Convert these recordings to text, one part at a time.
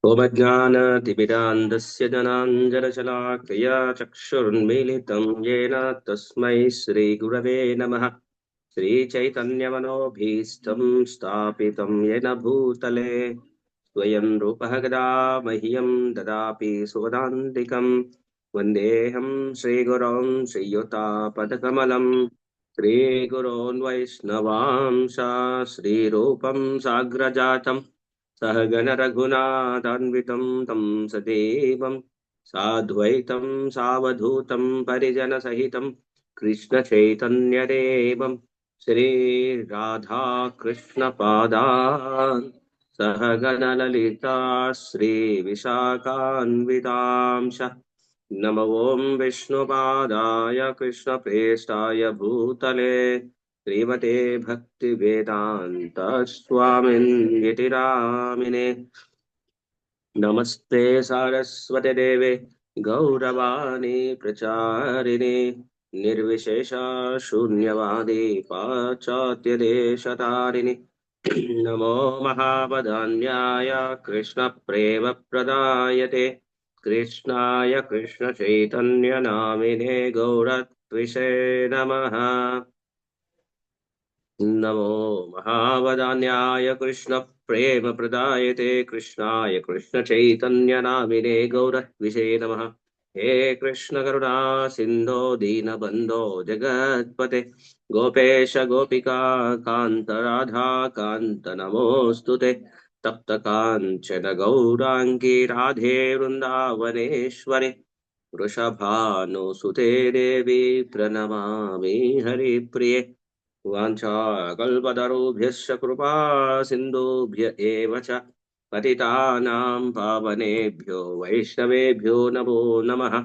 ओमज्ञानतिमिरान्धस्य जनाञ्जनशलाकया चक्षुर्मीलितं येन तस्मै श्रीगुरवे नमः। श्रीचैतन्यमनोभीष्टं स्थापितं येन भूतले स्वयं रूपः गदा मह्यं ददाति सुवदान्तिकं। वन्देऽहं श्रीगुरों श्रीयुतापदकमलं श्रीगुरोन् वैष्णवांश श्रीरूपं साग्रजातं सहगण रघुनाथान्वितं तं सदेवं साद्वैतं सावधूतं परिजनसहितं कृष्णचैतन्यदेवं श्रीराधा कृष्णपादान् सहगण ललिता श्रीविशाखान्वितांश। नमो ॐ विष्णुपादाय कृष्णप्रेष्ठाय भूतले श्रीमते भक्तिवेदान्त स्वामिन्निति नामिने। नमस्ते सारस्वती देवे गौरवाणी प्रचारिणे निर्विशेषा शून्यवादी पाश्चात्य देशतारिणि। नमो महावदान्याय कृष्ण प्रेम प्रदायते कृष्णाय कृष्ण चैतन्य नामिने गौरत्विषे नमः। नमो महावदान्याय कृष्ण प्रेम प्रदायते कृष्णाय कृष्ण चैतन्य नामिने गौरत्विषे नमः। हे कृष्ण करुणा सिंधो दीनबंधो जगत्पते गोपेश गोपिका कांत राधा कांत नमोस्तुते। तप्त कांचन गौरांगी राधे वृंदावनेश्वरे वृषभानुसुते देवी प्रणमामि हरिप्रिये। वाञ्छाकल्पतरुभ्यश्च कृपा सिन्धुभ्य एव च पतितानां पावनेभ्यो वैष्णवेभ्यो नमो नमः।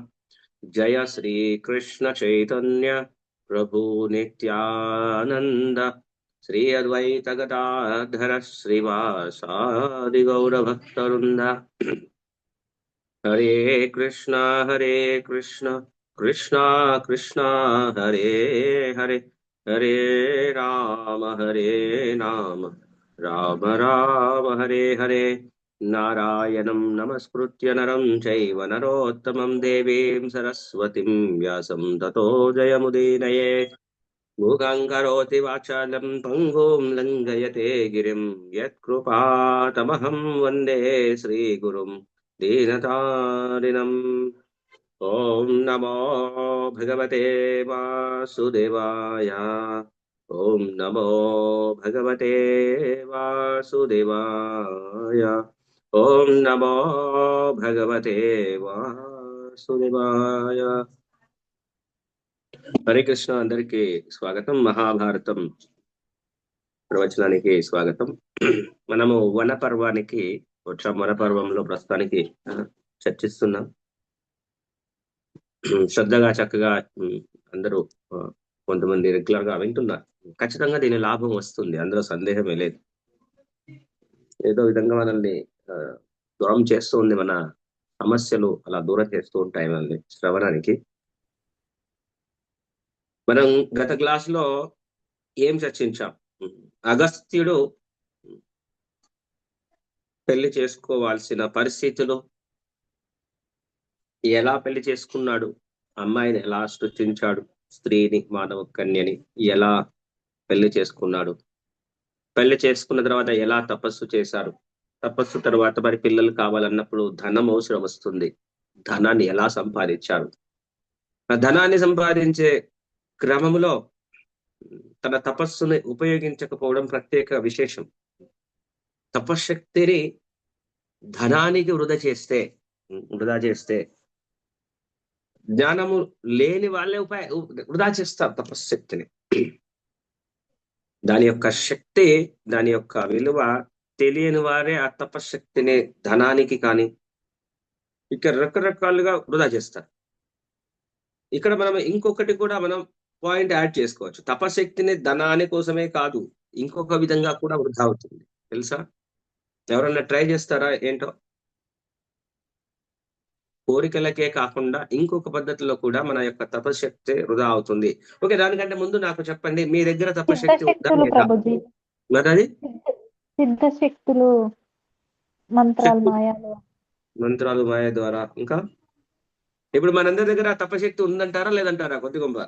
जय श्री कृष्ण चैतन्य प्रभु नित्यानंद श्री अद्वैत गदाधर श्रीवासादि गौरभक्तवृंद। हरे कृष्णा कृष्ण कृष्णा हरे हरे हरे राम राम राम हरे हरे। नारायणं नमस्कृत्य नरं चैव नरोत्तमं देवीं सरस्वतीं व्यासं ततो जयमुदीरये। मूकं करोति वाचालं पङ्गुं लङ्घयते गिरिं यत्कृपातमहं वन्दे श्रीगुरुं दीनतारिणम्। ॐ नमो भगवते वासुदेवाय। ॐ नमो भगवते वासुदेवाय। ॐ नमो भगवते वासुदेवाय। హరే కృష్ణ అందరికి స్వాగతం. మహాభారతం ప్రవచనానికి స్వాగతం. మనము వన పర్వానికి వచ్చాం. వన పర్వంలో ప్రస్తుతానికి చర్చిస్తున్నాం. శ్రద్ధగా చక్కగా అందరూ కొంతమంది రెగ్యులర్ గా వింటున్నారు. ఖచ్చితంగా దీని లాభం వస్తుంది, అందులో సందేహమే లేదు. ఏదో విధంగా మనల్ని దూరం చేస్తూ ఉంది, మన సమస్యలు అలా దూరం చేస్తూ ఉంటాయి మనల్ని శ్రవణానికి. మనం గత క్లాస్ లో ఏం చర్చించాం? అగస్త్యుడు పెళ్లి చేసుకోవాల్సిన పరిస్థితులు, ఎలా పెళ్లి చేసుకున్నాడు, అమ్మాయిని ఎలా సృష్టించాడు, స్త్రీని మానవ కన్యని ఎలా పెళ్లి చేసుకున్నాడు, పెళ్లి చేసుకున్న తర్వాత ఎలా తపస్సు చేశారు, తపస్సు తర్వాత మరి పిల్లలు కావాలన్నప్పుడు ధనం అవసరం వస్తుంది, ధనాన్ని ఎలా సంపాదించారు, ఆ ధనాన్ని సంపాదించే క్రమంలో తన తపస్సుని ఉపయోగించకపోవడం ప్రత్యేక విశేషం. తపశక్తిని ధనానికి వృధా చేస్తే జ్ఞానము లేని వాళ్ళే వృధా చేస్తారు తపశక్తిని. దాని యొక్క శక్తి, దాని యొక్క విలువ తెలియని వారే ఆ తపశక్తిని ధనానికి కానీ ఇక రకరకాలుగా వృధా చేస్తారు. ఇక్కడ మనం ఇంకొకటి కూడా మనం పాయింట్ యాడ్ చేసుకోవచ్చు. తపశక్తిని ధనాని కోసమే కాదు, ఇంకొక విధంగా కూడా వృధా అవుతుంది. తెలుసా? ఎవరన్నా ట్రై చేస్తారా? ఏంటో, కోరికలకే కాకుండా ఇంకొక పద్ధతిలో కూడా మన యొక్క తపశక్తి వృధా అవుతుంది. ఓకే, దానికంటే ముందు నాకు చెప్పండి, మీ దగ్గర తపశక్తి ఉందా లేదా? మరి అది సిద్ధశక్తులు, మంత్రాలు, శక్తి మాయాలు. మంత్రాలు మాయ ద్వారా. ఇంకా ఇప్పుడు మనందరి దగ్గర తపశక్తి ఉందంటారా లేదంటారా కొద్ది గొప్ప?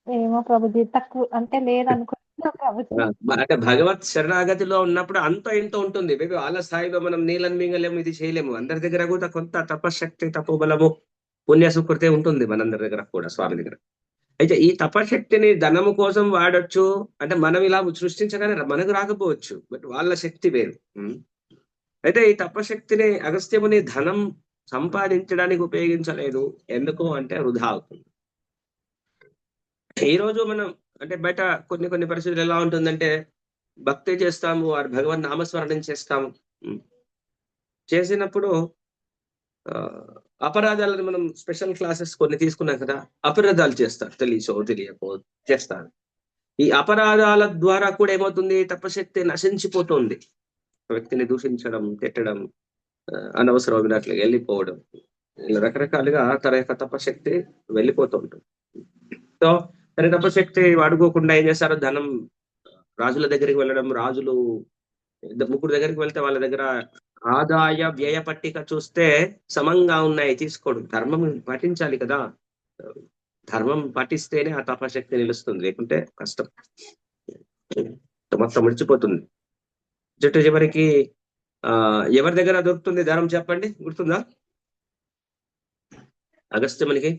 ఏమో ప్రభుజీ, తక్కువ అంటే లేదనుకుంటున్నా ప్రభుజీ. అంటే భగవత్ శరణాగతిలో ఉన్నప్పుడు అంత ఇంత ఉంటుంది. మేబీ వాళ్ళ స్థాయిలో మనం నీళ్ళని మింగలేము, ఇది చేయలేము. అందరి దగ్గర కూడా కొంత తపశక్తి, తపోబలము, పుణ్య సుకృతే ఉంటుంది మనందరి దగ్గర కూడా, స్వామి దగ్గర. అయితే ఈ తపశక్తిని ధనము కోసం వాడొచ్చు, అంటే మనం ఇలా సృష్టించగానే మనకు రాకపోవచ్చు, బట్ వాళ్ళ శక్తి వేరు. అయితే ఈ తపశక్తిని అగస్త్యముని ధనం సంపాదించడానికి ఉపయోగించలేదు. ఎందుకు అంటే వృధా అవుతుంది. ఈ రోజు మనం అంటే బయట కొన్ని కొన్ని పరిస్థితులు ఎలా ఉంటుందంటే, భక్తి చేస్తాము, వారి భగవన్ నామస్మరణం చేస్తాము. చేసినప్పుడు అపరాధాలను మనం స్పెషల్ క్లాసెస్ కొన్ని తీసుకున్నాం కదా, అపరాధాలు చేస్తారు, తెలియచో తెలియకో చేస్తారు. ఈ అపరాధాల ద్వారా కూడా ఏమవుతుంది, తపశక్తి నశించిపోతుంది. వ్యక్తిని దూషించడం, తిట్టడం, అనవసరమైనట్లు వెళ్ళిపోవడం, ఇలా రకరకాలుగా తన యొక్క తపశక్తి వెళ్ళిపోతూ ఉంటుంది. సో తన తపశక్తి వాడుకోకుండా ఏం చేస్తారు, ధనం, రాజుల దగ్గరికి వెళ్ళడం, రాజులు ముగ్గురు దగ్గరికి వెళ్తే వాళ్ళ దగ్గర ఆదాయ వ్యయ పట్టిక చూస్తే సమంగా ఉన్నాయి, తీసుకోవడం. ధర్మం పాటించాలి కదా, ధర్మం పాటిస్తేనే ఆ తపశక్తి నిలుస్తుంది, లేకుంటే కష్టం, మొత్తం ముడిచిపోతుంది. చివరికి ఎవరి దగ్గర దొరుకుతుంది ధనం చెప్పండి, గుర్తుందా? అగస్త్యమునికి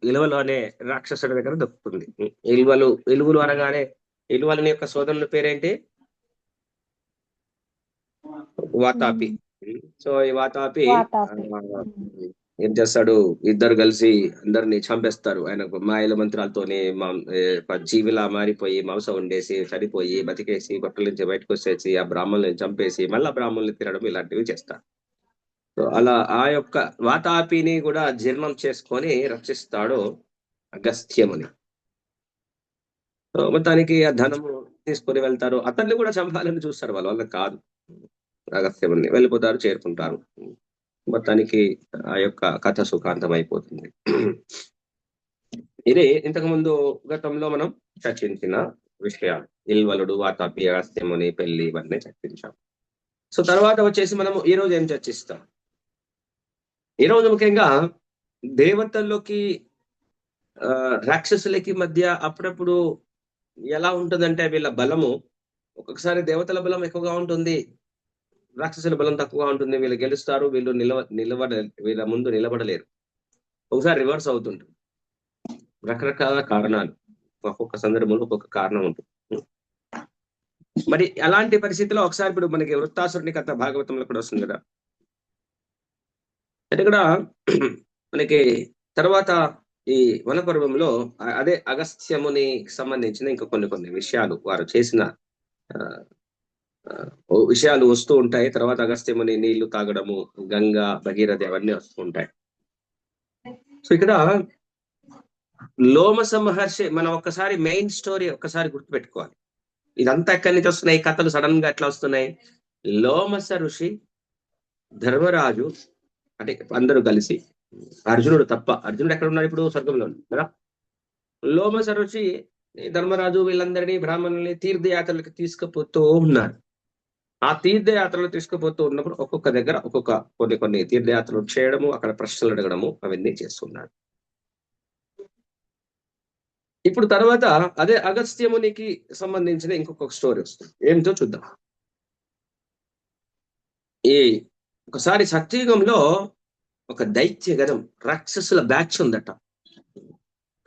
ఇలువలు అనే రాక్షసుడి దగ్గర దొరుకుతుంది. ఇలువలు అనగానే ఇలువలని యొక్క సోదరుల పేరేంటి? వాతాపి. సో ఈ వాతాపి ఏం చేస్తాడు, ఇద్దరు కలిసి అందరిని చంపేస్తారు. ఆయన మాయల మంత్రాలతోనే జీవిలా మారిపోయి మాంసం వండేసి చనిపోయి బతికేసి బట్టల నుంచి బయటకు వచ్చేసి ఆ బ్రాహ్మణులను చంపేసి మళ్ళా బ్రాహ్మణులు తినడం, ఇలాంటివి చేస్తారు. సో అలా ఆ యొక్క వాతాపిని కూడా జీర్ణం చేసుకొని రక్షిస్తాడు అగస్త్యముని. మొత్తానికి ఆ ధనము తీసుకొని వెళ్తారు. అతన్ని కూడా చంపాలని చూస్తారు, వాళ్ళకి కాదు. అగస్త్యముని వెళ్ళిపోతారు, చేరుకుంటారు. మొత్తానికి ఆ యొక్క కథ సుఖాంతం అయిపోతుంది. ఇది ఇంతకు ముందు గతంలో మనం చర్చించిన విషయాలు. ఇల్వలుడు, వాతాపి, అగస్త్యముని పెళ్లి, ఇవన్నీ చర్చించాం. సో తర్వాత వచ్చేసి మనము ఈ రోజు ఏం చర్చిస్తాం? ఈ రోజు ముఖ్యంగా దేవతల్లోకి రాక్షసులకి మధ్య అప్పుడప్పుడు ఎలా ఉంటుందంటే, వీళ్ళ బలము ఒక్కొక్కసారి దేవతల బలం ఎక్కువగా ఉంటుంది, రాక్షసుల బలం తక్కువగా ఉంటుంది. వీళ్ళు గెలుస్తారు, వీళ్ళు వీళ్ళ ముందు నిలబడలేరు. ఒకసారి రివర్స్ అవుతుంటుంది. రకరకాల కారణాలు, ఒక్కొక్క సందర్భంలో ఒక్కొక్క కారణం ఉంటుంది. మరి అలాంటి పరిస్థితిలో ఒకసారి ఇప్పుడు మనకి వృత్తాసురుని కథ భాగవతంలో కూడా వస్తుంది కదా. అంటే ఇక్కడ మనకి తర్వాత ఈ వనపర్వంలో అదే అగస్త్యముని సంబంధించిన ఇంకా కొన్ని విషయాలు, వారు చేసిన విషయాలు వస్తూ ఉంటాయి. తర్వాత అగస్త్యముని నీళ్లు తాగడము, గంగా, భగీరథి అవన్నీ వస్తూ ఉంటాయి. సో ఇక్కడ లోమస మహర్షి, మనం ఒక్కసారి మెయిన్ స్టోరీ ఒక్కసారి గుర్తుపెట్టుకోవాలి. ఇదంతా ఎక్కడి నుంచి వస్తున్నాయి కథలు, సడన్ గా ఎట్లా వస్తున్నాయి? లోమస ఋషి, ధర్మరాజు, అంటే అందరూ కలిసి, అర్జునుడు తప్ప, అర్జునుడు ఎక్కడ ఉన్నాడు ఇప్పుడు? స్వర్గంలో కదా. లోమస ఋషి, ధర్మరాజు వీళ్ళందరినీ, బ్రాహ్మణుల్ని తీర్థయాత్రలకు తీసుకుపోతూ ఉన్నారు. ఆ తీర్థయాత్రలు తీసుకుపోతూ ఉన్నప్పుడు ఒక్కొక్క దగ్గర కొన్ని తీర్థయాత్రలు చేయడము, అక్కడ ప్రశ్నలు అడగడము, అవన్నీ చేస్తున్నారు. ఇప్పుడు తర్వాత అదే అగస్త్యమునికి సంబంధించిన ఇంకొక స్టోరీ వస్తుంది. ఏంటో చూద్దాం. ఈ ఒకసారి సత్యయుగంలో ఒక దైత్య గణం, రాక్షసుల బ్యాచ్ ఉందట.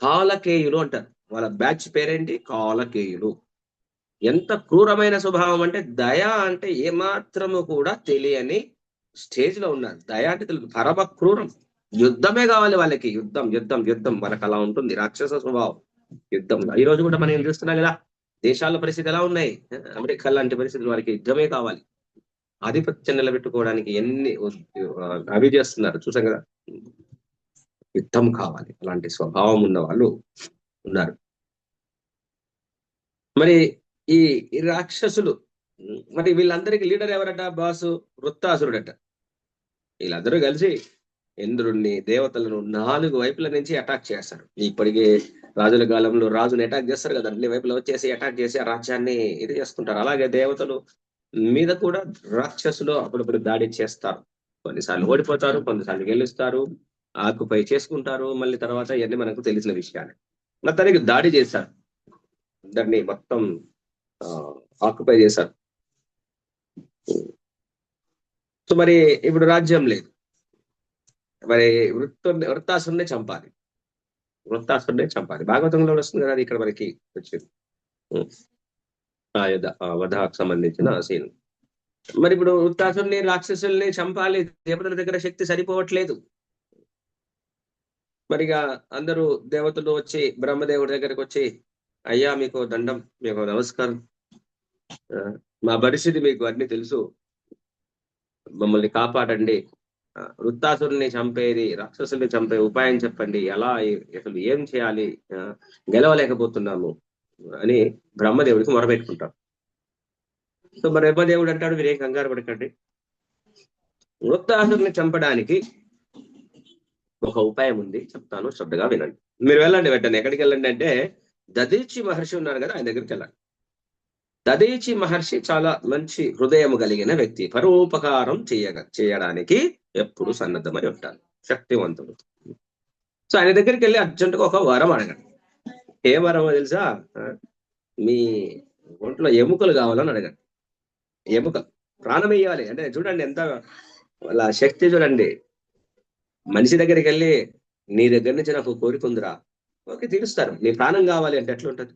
కాలకేయులు అంటారు. వాళ్ళ బ్యాచ్ పేరేంటి? కాలకేయులు. ఎంత క్రూరమైన స్వభావం అంటే, దయ అంటే ఏమాత్రము కూడా తెలియని స్టేజ్ లో ఉన్నారు. దయ అంటే తెలుసు, పరమ క్రూరం. యుద్ధమే కావాలి వాళ్ళకి, యుద్ధం యుద్ధం యుద్ధం. వాళ్ళకి అలా ఉంటుంది రాక్షస స్వభావం, యుద్ధం. ఈ రోజు కూడా మనం ఏం చూస్తున్నాం కదా, దేశాల పరిస్థితి ఎలా ఉన్నాయి. అమెరికా లాంటి పరిస్థితులు, వారికి యుద్ధమే కావాలి. ఆధిపత్యం నిలబెట్టుకోవడానికి ఎన్ని అవి చేస్తున్నారు చూసాం కదా. యుద్ధం కావాలి, అలాంటి స్వభావం ఉన్న వాళ్ళు ఉన్నారు. మరి ఈ రాక్షసులు, మరి వీళ్ళందరికీ లీడర్ ఎవరట? బాసు వృత్తాసురుడట. వీళ్ళందరూ కలిసి ఇంద్రుణ్ణి, దేవతలను 4 వైపుల నుంచి అటాక్ చేస్తారు. ఇప్పటికే రాజుల కాలంలో రాజుని అటాక్ చేస్తారు కదా, అన్ని వైపులా వచ్చేసి అటాక్ చేసి ఆ రాజ్యాన్ని ఇది చేసుకుంటారు. అలాగే దేవతలు మీద కూడా రాక్షసులు అప్పుడప్పుడు దాడి చేస్తారు. కొన్నిసార్లు ఓడిపోతారు, కొన్నిసార్లు గెలుస్తారు, ఆకుపై చేసుకుంటారు. మళ్ళీ తర్వాత ఇవన్నీ మనకు తెలిసిన విషయాలు. మొత్తానికి దాడి చేశారు, దాన్ని మొత్తం ఆకుపై చేశారు. సో మరి ఇప్పుడు రాజ్యం లేదు, మరి వృత్తాసురుణ్ణి చంపాలి. వృత్తాసురుడే చంపాలి. భాగవతంలో వస్తుంది కదా, అది ఇక్కడ మనకి వచ్చింది వధకు సంబంధించిన సీన్. మరి ఇప్పుడు వృత్తాసురుని, రాక్షసుల్ని చంపాలి, దేవతల దగ్గర శక్తి సరిపోవట్లేదు. మరిగా అందరూ దేవతలు వచ్చి బ్రహ్మదేవుడి దగ్గరకు వచ్చి, అయ్యా మీకు దండం, మీకు నమస్కారం, మా పరిస్థితి మీకు అన్ని తెలుసు, మమ్మల్ని కాపాడండి, వృత్తాసురుని చంపేది, రాక్షసుల్ని చంపే ఉపాయం చెప్పండి, ఎలా, అసలు ఏం చేయాలి, గెలవలేకపోతున్నాము అని బ్రహ్మదేవుడికి మొరపెట్టుకుంటాం. సో మరి బ్రహ్మదేవుడు అంటాడు, మీరేం కంగారు పడకండి, వృత్తాసురుని చంపడానికి ఒక ఉపాయం ఉంది, చెప్తాను, శ్రద్ధగా వినండి. మీరు వెళ్ళండి, వెంటనే ఎక్కడికి వెళ్ళండి అంటే, దదీచి మహర్షి ఉన్నారు కదా, ఆయన దగ్గరికి వెళ్ళండి. దదీచి మహర్షి చాలా మంచి హృదయం కలిగిన వ్యక్తి, పరోపకారం చేయడానికి ఎప్పుడు సన్నద్ధమై ఉంటారు, శక్తివంతుడు. సో ఆయన దగ్గరికి వెళ్ళి అర్జెంటుగా ఒక వరం అడగండి. ఏ వరమో తెలుసా? మీ ఒంట్లో ఎముకలు కావాలని అడగండి. ఎముకలు, ప్రాణం ఇయ్యాలి అంటే చూడండి ఎంత వాళ్ళ శక్తి చూడండి. మనిషి దగ్గరికి వెళ్ళి, నీ దగ్గర నుంచి నాకు కోరిక ఉందిరా, ఓకే తీరుస్తారు. నీ ప్రాణం కావాలి అంటే ఎట్లుంటది?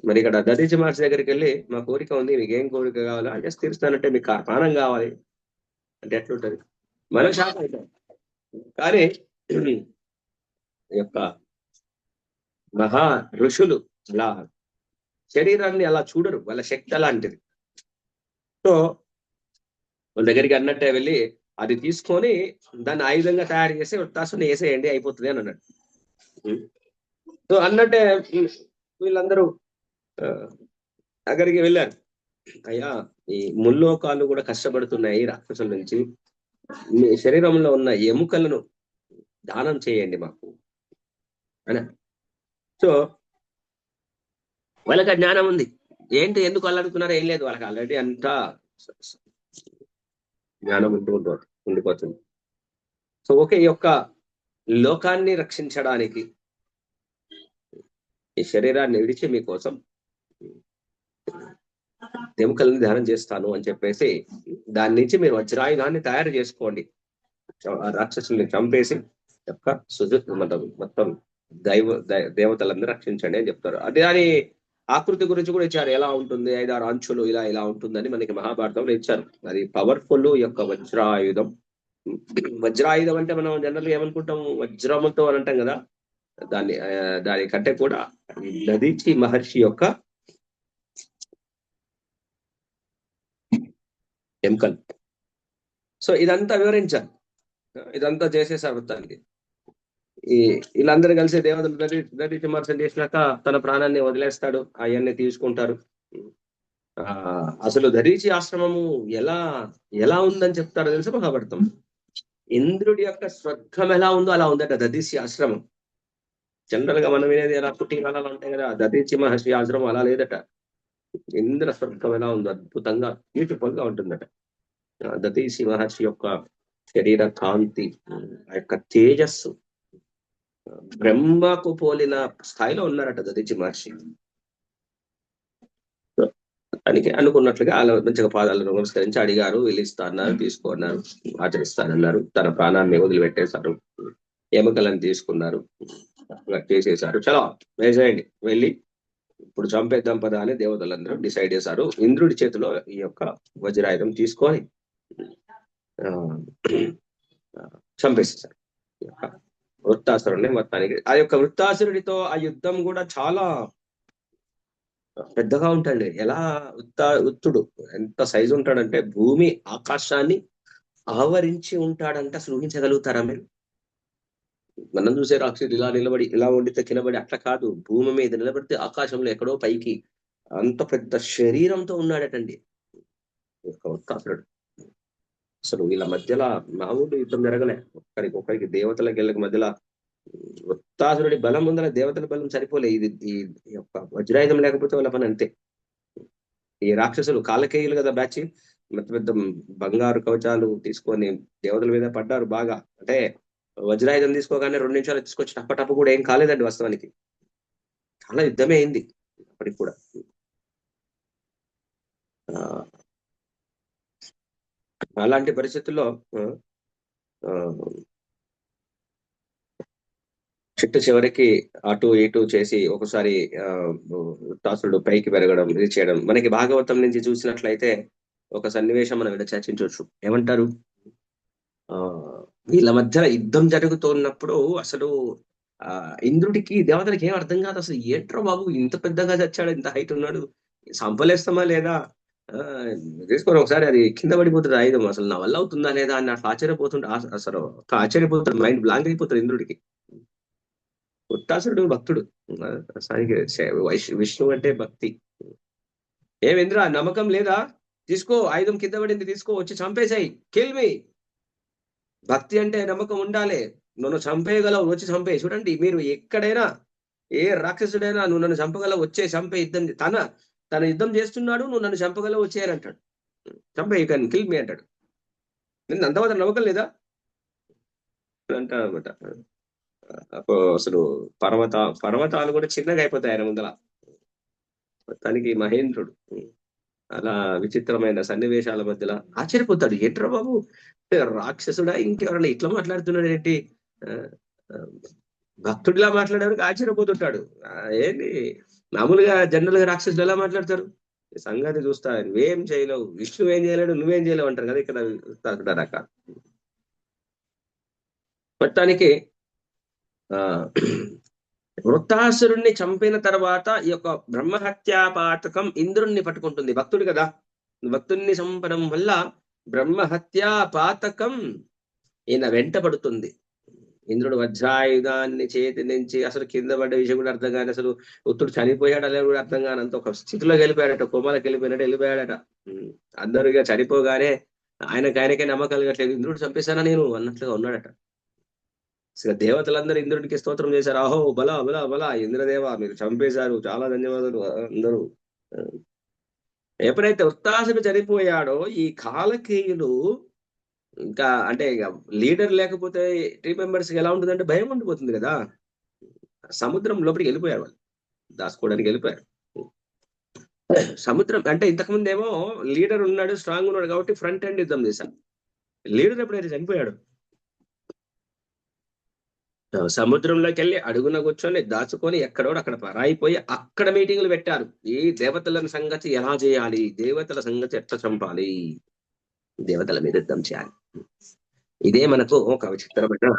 మరి ఇక్కడ దదీచి మహర్షి దగ్గరికి వెళ్ళి, మా కోరిక ఉంది, మీకు ఏం కోరిక కావాలా అంటే తీరుస్తానంటే, మీకు ప్రాణం కావాలి అంటే ఎట్లుంటది? మనం షాక్ అవుతాం. కానీ యొక్క మహా ఋషులు అలా శరీరాన్ని అలా చూడరు, వాళ్ళ శక్తి అలాంటిది. సో వాళ్ళ దగ్గరికి అన్నట్టే వెళ్ళి అది తీసుకొని దాన్ని ఆయుధంగా తయారు చేసి వృత్తాసుని వేసేయండి, అయిపోతుంది అని అన్నాడు. సో అన్నట్టే వీళ్ళందరూ దగ్గరికి వెళ్ళారు. అయ్యా, ఈ ముల్లోకాలు కూడా కష్టపడుతున్నాయి రాక్షసుల నుంచి, మీ శరీరంలో ఉన్న ఎముకలను దానం చేయండి మాకు అని. సో వాళ్ళకి జ్ఞానం ఉంది. ఏంటి, ఎందుకు వాళ్ళు అడుగుతున్నారో ఏం లేదు, వాళ్ళకి ఆల్రెడీ అంతా జ్ఞానం ఉండిపోతుంది. సో ఓకే, ఈ యొక్క లోకాన్ని రక్షించడానికి ఈ శరీరాన్ని విడిచి మీకోసం ఎముకల్ని ధ్యానం చేస్తాను అని చెప్పేసి, దాని నుంచి మీరు వజ్రాయుధాన్ని తయారు చేసుకోండి, రాక్షసుల్ని చంపేసి యొక్క మొత్తం దేవతలందరూ రక్షించండి అని చెప్తారు. అది దాని ఆకృతి గురించి కూడా ఇచ్చారు, ఎలా ఉంటుంది, 5-6 అంచులు ఇలా ఉంటుందని మనకి మహాభారతంలో ఇచ్చారు. అది పవర్ఫుల్ యొక్క వజ్రాయుధం. వజ్రాయుధం అంటే మనం జనరల్ గా ఏమనుకుంటాం, వజ్రముతో అని అంటాం కదా, దానికంటే కూడా దదీచి మహర్షి యొక్క ఎముకలు. సో ఇదంతా వివరించారు, ఇదంతా చేసేసారు మొత్తానికి. వీళ్ళందరూ కలిసి దేవతలు దదీచి మహర్షి చేసినాక తన ప్రాణాన్ని వదిలేస్తాడు, అవన్నీ తీసుకుంటారు. అసలు దదీచి ఆశ్రమము ఎలా ఉందని చెప్తారో తెలుసు మహాభారతం. ఇంద్రుడి యొక్క స్వర్గం ఎలా ఉందో అలా ఉందట దదీచి ఆశ్రమం. జనరల్ గా మనం వినేది ఎలా పుట్టినలా ఉంటాయి కదా, దదీచి మహర్షి ఆశ్రమం అలా లేదట. ఇంద్ర స్వర్గం ఎలా ఉందో అద్భుతంగా బ్యూటిఫుల్ గా ఉంటుందట. దదీచి మహర్షి యొక్క శరీర కాంతి, ఆ యొక్క తేజస్సు, బ్రహ్మకు పోలిన స్థాయిలో ఉన్నారట దదీచి మహర్షి. దానికి అనుకున్నట్లుగా అలా మంచిగా పాదాలను నమస్కరించి అడిగారు, వీళ్ళు ఇస్తారన్నారు, తీసుకున్నారు, ఆచరిస్తానన్నారు. తన ప్రాణాన్ని వదిలిపెట్టేశారు, ఎముకలను తీసుకున్నారు, చేసేశారు. చలో వేసేయండి, వెళ్ళి ఇప్పుడు చంపేద్దాం పదా అని దేవతలందరూ డిసైడ్ చేశారు. ఇంద్రుడి చేతిలో ఈ యొక్క వజ్రాయుధం తీసుకొని చంపేసేశారు వృత్తాసురుడిని మొత్తానికి. ఆ యొక్క వృత్తాసురుడితో ఆ యుద్ధం కూడా చాలా పెద్దగా ఉంటాడు. ఎలా ఉత్తుడు ఎంత సైజు ఉంటాడంటే భూమి ఆకాశాన్ని ఆవరించి ఉంటాడంట. అసలు ఊహించగలుగుతారా మీరు? మనం చూసే రాక్షసుడు ఇలా నిలబడి ఇలా వండితే కిందబడి అట్లా కాదు, భూమి మీద నిలబడితే ఆకాశంలో ఎక్కడో పైకి అంత పెద్ద శరీరంతో ఉన్నాడటండి వృత్తాసురుడు. అసలు వీళ్ళ మధ్యలో మామూలు యుద్ధం జరగలే. ఒకరికి దేవతలకి వీళ్ళకి మధ్యలో వృత్తాసురుడి బలం ఉందల దేవతల బలం సరిపోలే. ఈ యొక్క వజ్రాయుధం లేకపోతే వాళ్ళ పని అంతే. ఈ రాక్షసులు కాలకేయులు కదా బ్యాచ్, పెద్ద పెద్ద బంగారు కవచాలు తీసుకొని దేవతల మీద పడ్డారు బాగా. అంటే వజ్రాయుధం తీసుకోగానే 2 నిమిషాలు తీసుకొచ్చి టప్ప కూడా ఏం కాలేదండి వాస్తవానికి. చాలా యుద్ధమే అయింది అప్పటికి కూడా. ఆ, అలాంటి పరిస్థితుల్లో ఆ, చిట్ట చివరికి అటు ఇటు చేసి ఒకసారి ఆ తాసుడు పైకి పెరగడం, ఇది చేయడం. మనకి భాగవతం నుంచి చూసినట్లయితే ఒక సన్నివేశం మనం ఇలా చర్చించవచ్చు. ఏమంటారు? ఆ వీళ్ళ మధ్య యుద్ధం జరుగుతున్నప్పుడు అసలు ఆ ఇంద్రుడికి దేవతలకి ఏం అర్థం కాదు. అసలు ఏంట్రా బాబు, ఇంత పెద్దగా చచ్చాడు, ఇంత హైట్ ఉన్నాడు, సంపలేస్తామా లేదా, ఆ తీసుకొని ఒకసారి అది కింద పడిపోతుంది ఆయుధం, అసలు నా వల్ల అవుతుందా లేదా అని అట్లా ఆశ్చర్యపోతుంటే అసలు ఆశ్చర్యపోతాడు, మైండ్ బ్లాంక్ అయిపోతాడు ఇంద్రుడికి. ఉత్తాసుడు భక్తుడు. అసలు విష్ణువు అంటే భక్తి. ఏమేంద్ర నమ్మకం లేదా? తీసుకో, ఆయుధం కింద పడింది, తీసుకో, వచ్చి చంపేశాయి, కిల్ మీ. భక్తి అంటే నమ్మకం ఉండాలి. నన్ను చంపేయగలవు, వచ్చి చంపేయి. చూడండి, మీరు ఎక్కడైనా ఏ రాక్షసుడైనా నువ్వు నన్ను చంపగలవు, వచ్చే చంపే, యుద్ధం తన యుద్ధం చేస్తున్నాడు, నువ్వు నన్ను చంపగలవు, వచ్చేయని అంటాడు. చంపే, యూ కెన్ కిల్ మీ అంటాడు. నిన్ను అంతమాత్రం నమ్మకం లేదా అంటాడు అనమాట. అప్పుడు అసలు పర్వతాలు కూడా చిన్నగా అయిపోతాయి ఆయన ముందల. తనకి మహేంద్రుడు. అలా విచిత్రమైన సన్నివేశాల మధ్యలో ఆశ్చర్యపోతాడు. ఏంట్రా బాబు, రాక్షసుడా ఇంకెవరన్నా ఇట్లా మాట్లాడుతున్నాడు ఏంటి, ఆ, ఆ, భక్తుడిలా మాట్లాడేవారికి ఆశ్చర్యపోతుంటాడు. ఏంటి మామూలుగా జనరల్ గా రాక్షసులు ఎలా మాట్లాడతారు? ఈ సంగతి చూస్తా, నువ్వేం చేయలేవు, విష్ణువు ఏం చేయలేడు, నువ్వేం చేయలేవు అంటారు కదా ఇక్కడ రకాల. మొత్తానికి ఆ వృత్తాసురుణ్ణి చంపిన తర్వాత ఈ యొక్క బ్రహ్మహత్యా పాతకం ఇంద్రుణ్ణి పట్టుకుంటుంది. భక్తుడు కదా, భక్తుణ్ణి చంపడం వల్ల బ్రహ్మహత్యా పాతకం ఈయన వెంట పడుతుంది. ఇంద్రుడు వజ్రాయుధాన్ని చేతి నుంచి అసలు కింద పడ్డ విషయం కూడా అర్థం కాని, అసలు ఉత్తుడు చనిపోయాడు అనేది కూడా అర్థం కానంత ఒక స్థితిలోకి వెళ్ళిపోయాడట, కోమాలకు వెళ్ళిపోయాడట. అందరూ ఇక చనిపోగానే ఆయనకే నమ్మకం కలగట్లేదు, ఇంద్రుడు చంపేశానా నేను అన్నట్లుగా ఉన్నాడట. అసలు దేవతలందరూ ఇంద్రుడికి స్తోత్రం చేశారు. అహో బల బల బల ఇంద్రదేవ, మీరు చంపేశారు, చాలా ధన్యవాదాలు అందరూ. ఎప్పుడైతే వృత్తాసుడు చనిపోయాడో ఈ కాలకేయులు ఇంకా, అంటే ఇక లీడర్ లేకపోతే టీం మెంబర్స్ ఎలా ఉంటుందంటే భయం ఉండిపోతుంది కదా. సముద్రం లోపలికి వెళ్ళిపోయారు, వాళ్ళు దాచుకోవడానికి వెళ్ళిపోయారు. సముద్రం అంటే ఇంతకుముందు ఏమో లీడర్ ఉన్నాడు, స్ట్రాంగ్ ఉన్నాడు కాబట్టి ఫ్రంట్ ఎండ్ యుద్ధం చేశాను. లీడర్ ఎప్పుడైతే చనిపోయాడు, సముద్రంలోకి వెళ్ళి అడుగున కూర్చొని దాచుకొని ఎక్కడోడు అక్కడ పరాయిపోయి అక్కడ మీటింగ్లు పెట్టారు. ఈ దేవతల సంగతి ఎలా చేయాలి, దేవతల సంగతి ఎట్లా చంపాలి, దేవతల మీద యుద్ధం చేయాలి. ఇదే మనకు ఒక విచిత్రమైన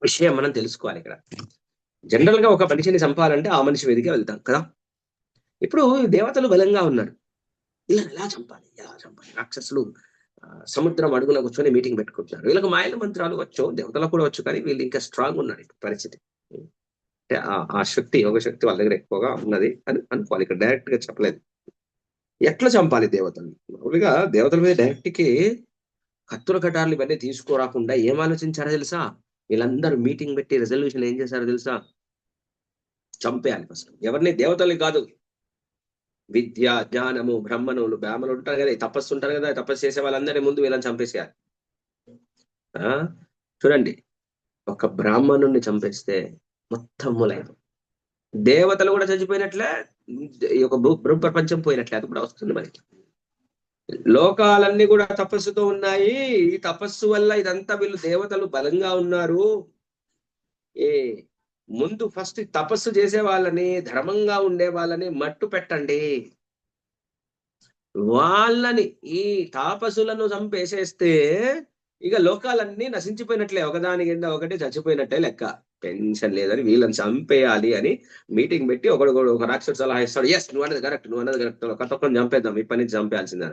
విషయం మనం తెలుసుకోవాలి. ఇక్కడ జనరల్ గా ఒక మనిషిని చంపాలంటే ఆ మనిషి మీదకే వెళ్తాం కదా. ఇప్పుడు దేవతలు బలంగా ఉన్నారు, ఇలా ఎలా చంపాలి రాక్షసులు సముద్రం అడుగున కూర్చొని మీటింగ్ పెట్టుకుంటున్నారు. వీళ్ళకి మాయల మంత్రాలు వచ్చు, దేవతలకు కూడా వచ్చు, కానీ వీళ్ళు ఇంకా స్ట్రాంగ్ ఉన్నారు పరిస్థితి. అంటే ఆ శక్తి, యోగ శక్తి వాళ్ళ దగ్గర ఎక్కువగా ఉన్నది అని అనుకోవాలి. ఇక్కడ డైరెక్ట్ గా చెప్పలేదు ఎట్లా చంపాలి దేవతలు. మామూలుగా దేవతల మీద డైరెక్ట్ కి కత్తుల కటార్లు ఇవన్నీ తీసుకురాకుండా ఏం ఆలోచించారో తెలుసా? వీళ్ళందరూ మీటింగ్ పెట్టి రెజల్యూషన్ ఏం చేశారో తెలుసా? చంపేయాలి ఫస్ట్. ఎవరిని? దేవతల్ని కాదు. విద్య, జ్ఞానము, బ్రహ్మణులు, బ్రాహ్మణులు ఉంటారు కదా, తపస్సు ఉంటారు కదా, తపస్సు చేసే వాళ్ళందరినీ ముందు వీళ్ళని చంపేసేయాలి. చూడండి, ఒక బ్రాహ్మణుణ్ణి చంపేస్తే మొత్తం మూలైన దేవతలు కూడా చచ్చిపోయినట్లే, ఈ యొక్క భూ ప్రపంచం పోయినట్లే. అది కూడా వస్తుంది మనకి. లోకాలన్నీ కూడా తపస్సుతో ఉన్నాయి. ఈ తపస్సు వల్ల ఇదంతా వీళ్ళు దేవతలు బలంగా ఉన్నారు. ఏ ముందు ఫస్ట్ తపస్సు చేసే వాళ్ళని, ధర్మంగా ఉండే వాళ్ళని మట్టు పెట్టండి. వాళ్ళని, ఈ తాపసులను చంపేసేస్తే ఇక లోకాలన్నీ నశించిపోయినట్లే, ఒకదాని కింద ఒకటి చచ్చిపోయినట్టే లెక్క. టెన్షన్ లేదని వీళ్ళని చంపేయాలి అని మీటింగ్ పెట్టి ఒక రాక్షసుడు సలహా ఇస్తాడు. ఎస్, నువ్వు అన్నది కరెక్ట్, కొత్తొక్కని చంపేద్దాం, ఇప్పటి నుంచి చంపేయాల్సిందే.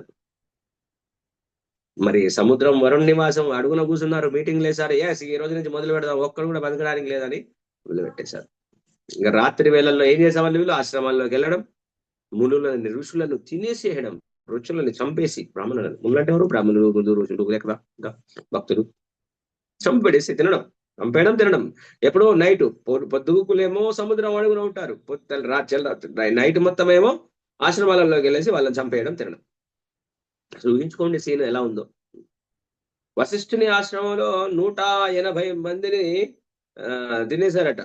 మరి సముద్రం వరుణ్ నివాసం అడుగున కూర్చున్నారు, మీటింగ్ లేసారు. ఎస్, ఈ రోజు నుంచి మొదలు పెడదాం, ఒక్కడు కూడా బతకడానికి లేదని మొదలుపెట్టేశారు. ఇంకా రాత్రి వేళల్లో ఏం చేసేవాళ్ళు వీళ్ళు? ఆశ్రమాల్లోకి వెళ్ళడం, మునులను, ఋషులను తినేసేయడం, ఋషులని చంపేసి, బ్రాహ్మణులను, మునులంటే ఎవరు? బ్రాహ్మణులు, ముందు ఋషులు, లేక ఇంకా భక్తులు, చంపేసి తినడం, చంపేయడం, తినడం. ఎప్పుడో నైట్ పొద్దుగుకులేమో సముద్రం అడుగున ఉంటారు, నైట్ మొత్తం ఏమో ఆశ్రమాలలోకి వెళ్ళేసి వాళ్ళని చంపేయడం, తినడం. అసలు ఊహించుకోండి సీన్ ఎలా ఉందో. వశిష్ఠుని ఆశ్రమంలో 180 మందిని తినేశారట.